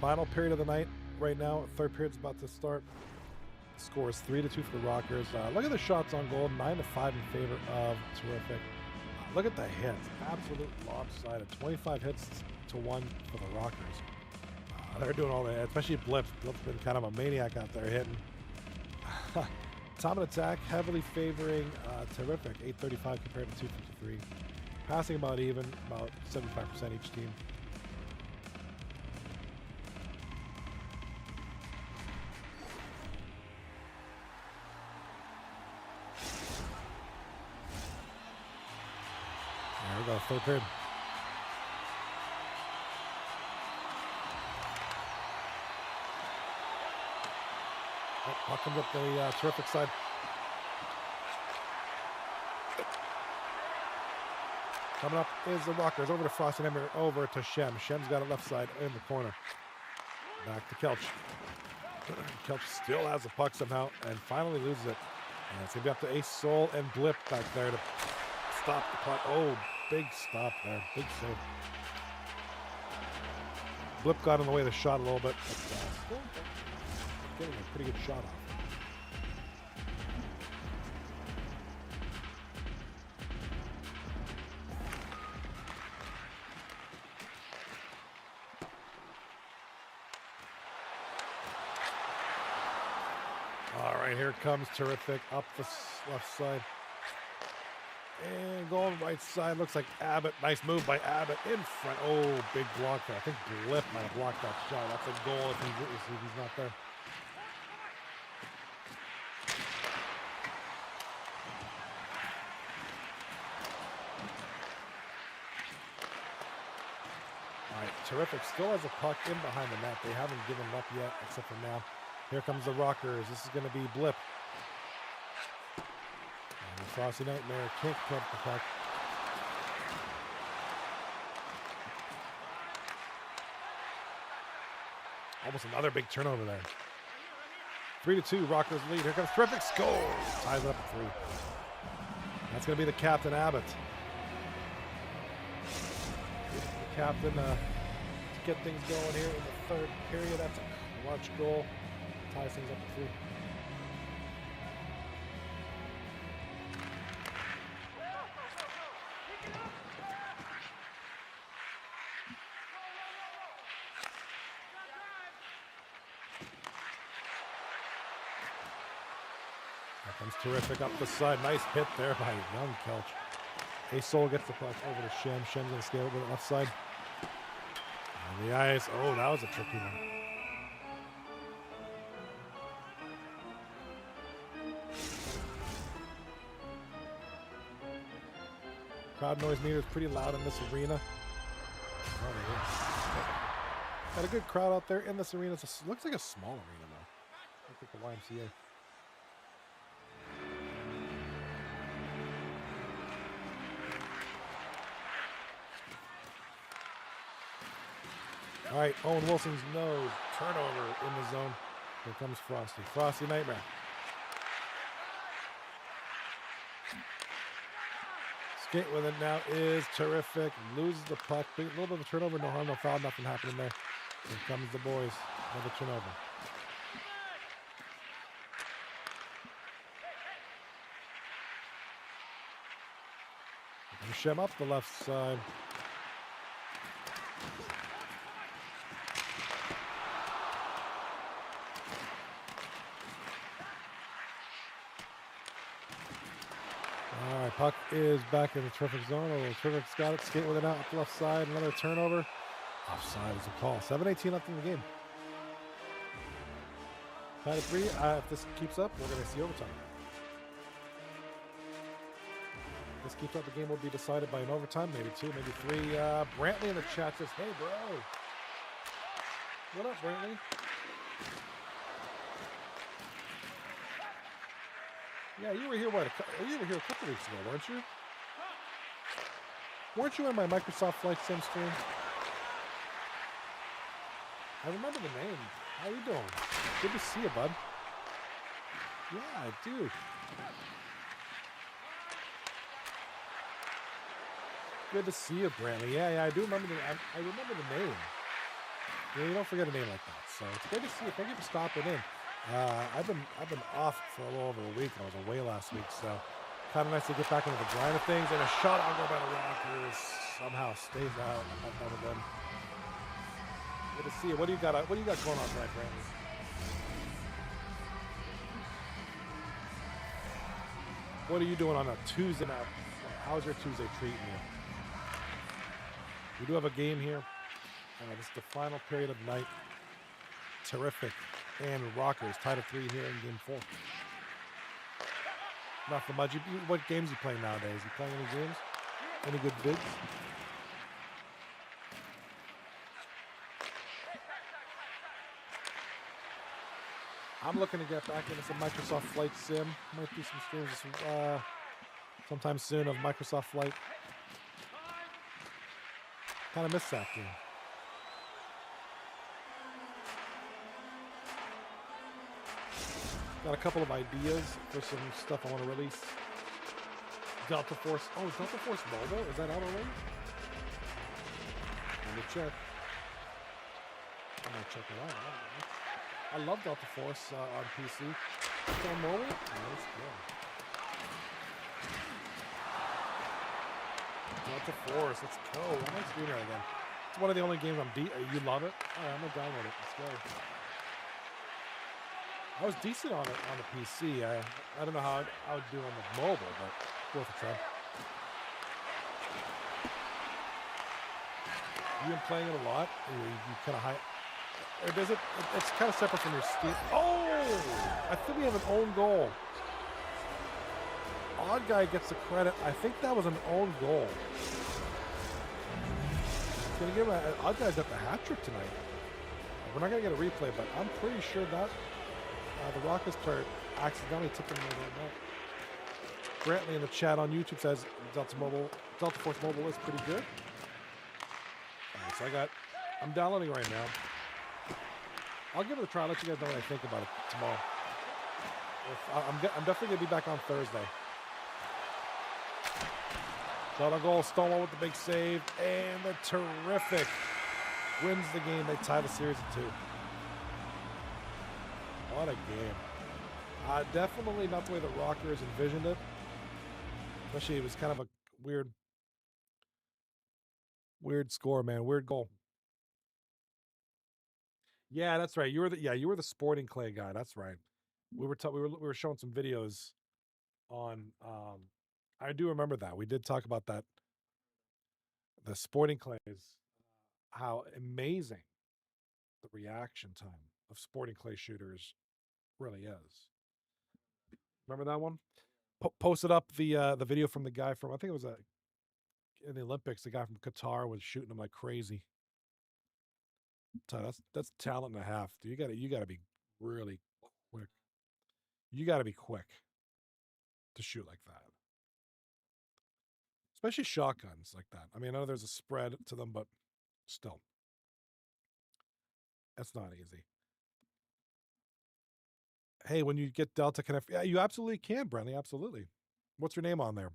Final period of the night right now. Third period's about to start. Score is 3-2 for the Rockers. Look at the shots on goal, 9-5 in favor of Tarrific. Look at the hits, absolute lopsided. 25 hits to 1 for the Rockers. They're doing all that, especially Blip. Blip's been kind of a maniac out there hitting. Time and attack heavily favoring Tarrific, 835 compared to 253. Passing about even, about 75% each team. There we go, third period. Oh, puck comes up the Tarrific side. Coming up is the Rockers. Over to Frost and Emmer, over to Shem. Shem's got it left side in the corner. Back to Kelch. Kelch still has the puck somehow and finally loses it. And it's going to be up to Ace Soul and Blip back there to stop the puck. Oh, big stop there. Big save. Blip got in the way of the shot a little bit, but still getting a pretty good shot off. All right, here comes Tarrific up the left side. And going right side, looks like Abbott. Nice move by Abbott in front. Oh, big block there. I think Blip might have blocked that shot. That's a goal if he's not there. All right, Tarrific still has a puck in behind the net. They haven't given up yet, except for now. Here comes the Rockers. This is going to be Blip. And the Frosty Nightmare can't catch the puck. Almost another big turnover there. 3-2, Rockers lead. Here comes Tarrific, scores! Ties it up at 3. That's going to be the captain, Abbott. The captain to get things going here in the third period. That's a clutch goal. Ties things up at 3. Here comes Tarrific up the side. Nice hit there by young Kelch. Ace Soul gets the puck over to Shem. Shem's going to scale over to the left side. On the ice. Oh, that was a tricky one. Crowd noise meter is pretty loud in this arena. Oh, yeah. Got a good crowd out there in this arena. It looks like a small arena, though. Looks like the YMCA. All right, Owen Wilson's nose. Turnover in the zone. Here comes Frosty. Frosty Nightmare. Skate with it now is Tarrific. Loses the puck. A little bit of a turnover. No harm, no foul. Nothing happening there. Here comes the boys. Another turnover. Shem up the left side. All right, puck is back in the Tarrific zone. Tarrific's got it. Skate with it out the left side. Another turnover. Offside is a call. 7:18 left in the game. Tied at 3. If this keeps up, we're going to see overtime. If this keeps up, the game will be decided by an overtime, maybe 2, maybe 3. Brantley in the chat says, "Hey, bro, what up, Brantley?" Yeah, you were here. You were here a couple weeks ago, weren't you? Weren't you in my Microsoft Flight Sim stream? I remember the name. How you doing? Good to see you, bud. Yeah, dude. Good to see you, Brantley. Yeah, I do remember I remember the name. Yeah, you don't forget a name like that. So it's great to see you. Thank you for stopping in. I've been off for a little over a week. I was away last week, so kind of nice to get back into the grind of things. And a shot on goal by the Rockers somehow stays out. I'm not with them. Good to see you. What do you got going on tonight, Brantley? What are you doing on a Tuesday night? How's your Tuesday treating you? We do have a game here. This is the final period of the night. Tarrific and Rockers tied at 3 here in game 4. Nothing much. What games you playing nowadays? You playing any games? Any good bids? I'm looking to get back into some Microsoft Flight Sim. Might do some streams sometime soon of Microsoft Flight. Kind of miss that game. Got a couple of ideas for some stuff I want to release. Delta Force. Oh, is Delta Force mobile? Is that out already? Let me check. I'm gonna check it out. I love Delta Force on PC. It's on mobile? Nice, good. Delta Force, let's go. I'm nice doing it again. It's one of the only games you love it? Alright, I'm gonna download it. Let's go. I was decent on it on the PC. I don't know how I would do on the mobile, but worth a try. You've been playing it a lot? You kind of high. Or does it? It's kind of separate from your Steam. Oh! I think we have an own goal. Odd Guy gets the credit. I think that was an own goal. Gonna give Odd Guy's got the hat trick tonight. We're not gonna get a replay, but I'm pretty sure that the Rockets player accidentally tipped him over the net. Brantley in the chat on YouTube says Delta Force Mobile is pretty good. All right, so I'm downloading right now. I'll give it a try. I'll let you guys know what I think about it tomorrow. I'm definitely gonna be back on Thursday. Shot on goal, Stonewall with the big save, and the Tarrific wins the game. They tie the series at 2. What a game. Definitely not the way the Rockers envisioned it. Especially it was kind of a weird score, man. Weird goal. Yeah, that's right. You were the Sporting Clay guy. That's right. We were showing some videos on I do remember that. We did talk about that. The Sporting Clays, how amazing the reaction time of Sporting Clay shooters really is. Remember that one? Posted up the video from the guy from, I think it was in the Olympics, the guy from Qatar was shooting them like crazy. So that's talent and a half. Dude, you gotta be really quick. You gotta be quick to shoot like that, especially shotguns like that. I mean, I know there's a spread to them, but still, that's not easy. Hey, when you get Delta, can I? Yeah, you absolutely can, Brentley. Absolutely. What's your name on there?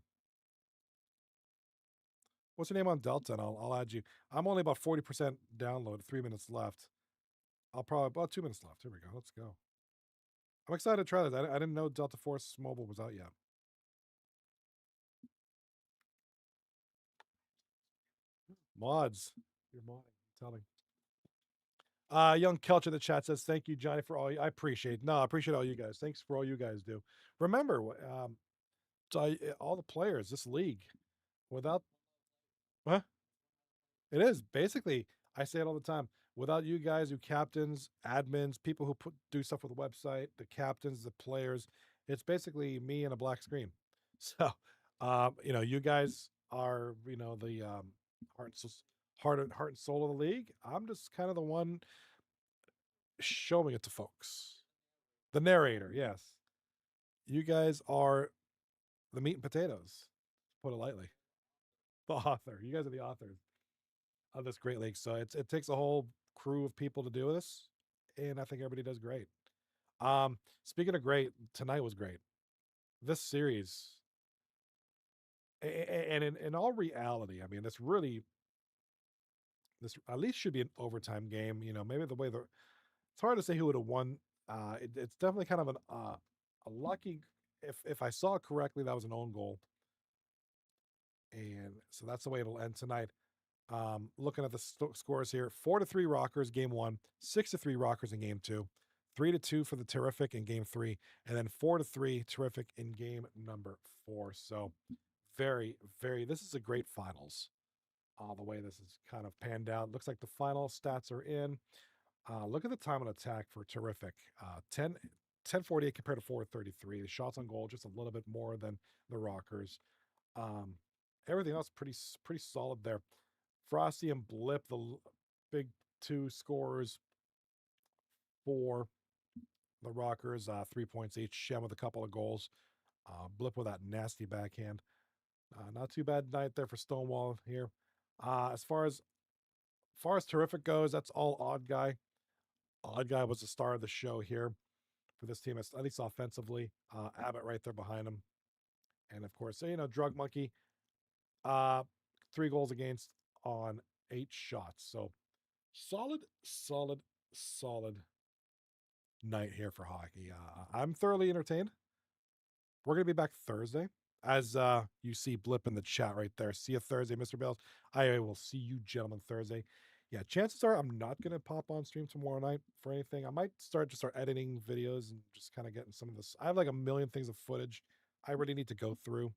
What's your name on Delta? And I'll add you. I'm only about 40% download. 3 minutes left. I'll probably about 2 minutes left. Here we go. Let's go. I'm excited to try this. I didn't know Delta Force Mobile was out yet. Mods. You're modding. I'm telling. Young Kelch in the chat says, "Thank you, Johnny, for all. I appreciate. No, I appreciate all you guys. Thanks for all you guys do. Remember, all the players this league without huh? It is basically. I say it all the time. Without you guys, who captains, admins, people who do stuff with the website, the captains, the players, it's basically me and a black screen. So, you guys are, the heart, and heart and soul of the league. I'm just kind of the one showing it to folks. The narrator, yes. You guys are the meat and potatoes, to put it lightly. The author. You guys are the authors of this great league. So it takes a whole crew of people to do this, and I think everybody does great. Speaking of great, tonight was great. This series, and in all reality, I mean, this at least should be an overtime game. Maybe the way it's hard to say who would have won. It's definitely kind of a lucky. If I saw it correctly, that was an own goal, and so that's the way it'll end tonight. Looking at the scores here: 4-3 Rockers game one, 6-3 Rockers in game two, 3-2 for the Tarrific in game three, and then 4-3 Tarrific in game number four. So very, very. This is a great finals. The way this is kind of panned out. Looks like the final stats are in. Look at the time on attack for Tarrific. 1048 compared to 433. The shots on goal just a little bit more than the Rockers. Um, Everything else pretty solid there. Frosty and Blip, the big two scorers for the Rockers, 3 points each. Shem with a couple of goals. Blip with that nasty backhand. Not too bad night there for Stonewall here. As far as Tarrific goes, that's all Odd Guy. Odd Guy was the star of the show here for this team, at least offensively. Abbott right there behind him. And of course, Drug Monkey, 3 goals against on 8 shots. So solid, solid, solid night here for hockey. I'm thoroughly entertained. We're going to be back Thursday. As you see Blip in the chat right there. See you Thursday, Mr. Bales. I will see you gentlemen Thursday. Yeah, chances are I'm not going to pop on stream tomorrow night for anything. I might start editing videos and just kind of getting some of this. I have like a million things of footage I really need to go through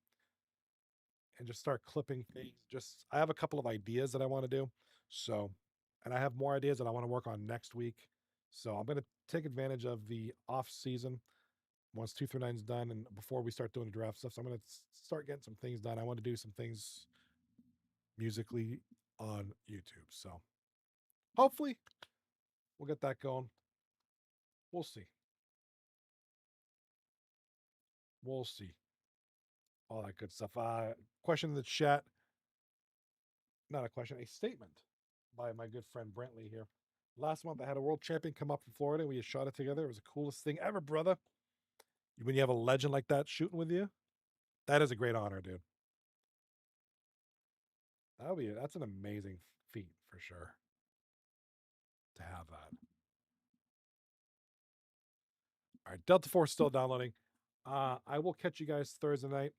and just start clipping things. I have a couple of ideas that I want to do. So, and I have more ideas that I want to work on next week. So I'm going to take advantage of the off season once 239 is done and before we start doing the draft stuff. So I'm going to start getting some things done. I want to do some things musically on YouTube. So hopefully we'll get that going. We'll see. We'll see. All that good stuff. Question in the chat. Not a question, a statement by my good friend Brentley here. Last month, I had a world champion come up from Florida. We shot it together. It was the coolest thing ever, brother. When you have a legend like that shooting with you, that is a great honor, dude. That's an amazing feat for sure to have that. All right, Delta Force still downloading. I will catch you guys Thursday night.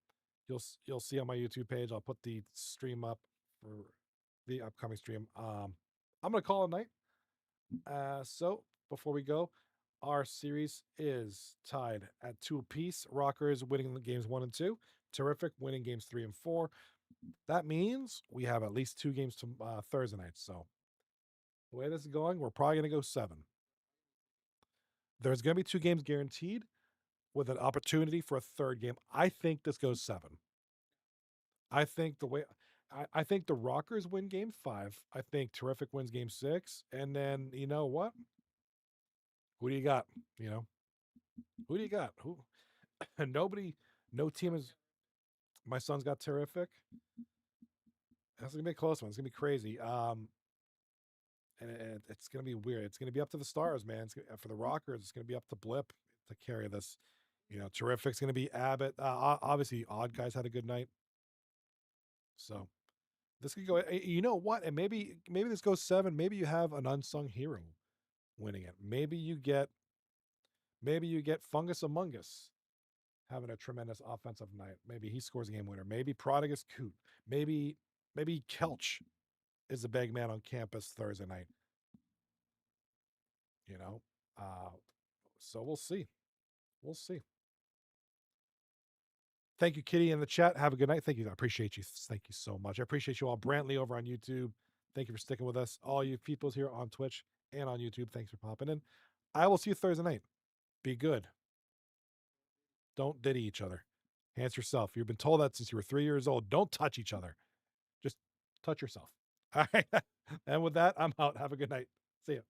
You'll see on my YouTube page. I'll put the stream up for the upcoming stream. I'm gonna call it a night. So before we go, our series is tied at 2 apiece. Rockers winning the games 1 and 2. Tarrific winning games 3 and 4. That means we have at least 2 games to Thursday night. So the way this is going, we're probably going to go 7. There's going to be 2 games guaranteed with an opportunity for a third game. I think this goes 7. I think I think the Rockers win game 5. I think Terrific wins game 6. And then, you know what? Who do you got? You know, who do you got? Who? Nobody, no team is. My son's got Terrific. That's gonna be a close one. It's gonna be crazy. And it's gonna be weird. It's gonna be up to the stars, man. For the Rockers, it's gonna be up to Blip to carry this. You know, Terrific's gonna be Abbott. Obviously, Odd Guys had a good night, so this could go. You know what? And maybe this goes 7. Maybe you have an unsung hero winning it. Maybe you get Fungus Among Us having a tremendous offensive night. Maybe he scores a game winner. Maybe Prodigus Coot. Maybe Kelch is the big man on campus Thursday night. You know, so we'll see. We'll see. Thank you, Kitty, in the chat. Have a good night. Thank you. I appreciate you. Thank you so much. I appreciate you all. Brantley over on YouTube. Thank you for sticking with us. All you peoples here on Twitch and on YouTube, thanks for popping in. I will see you Thursday night. Be good. Don't diddy each other. Hands yourself. You've been told that since you were 3 years old. Don't touch each other. Just touch yourself. All right. And with that, I'm out. Have a good night. See ya.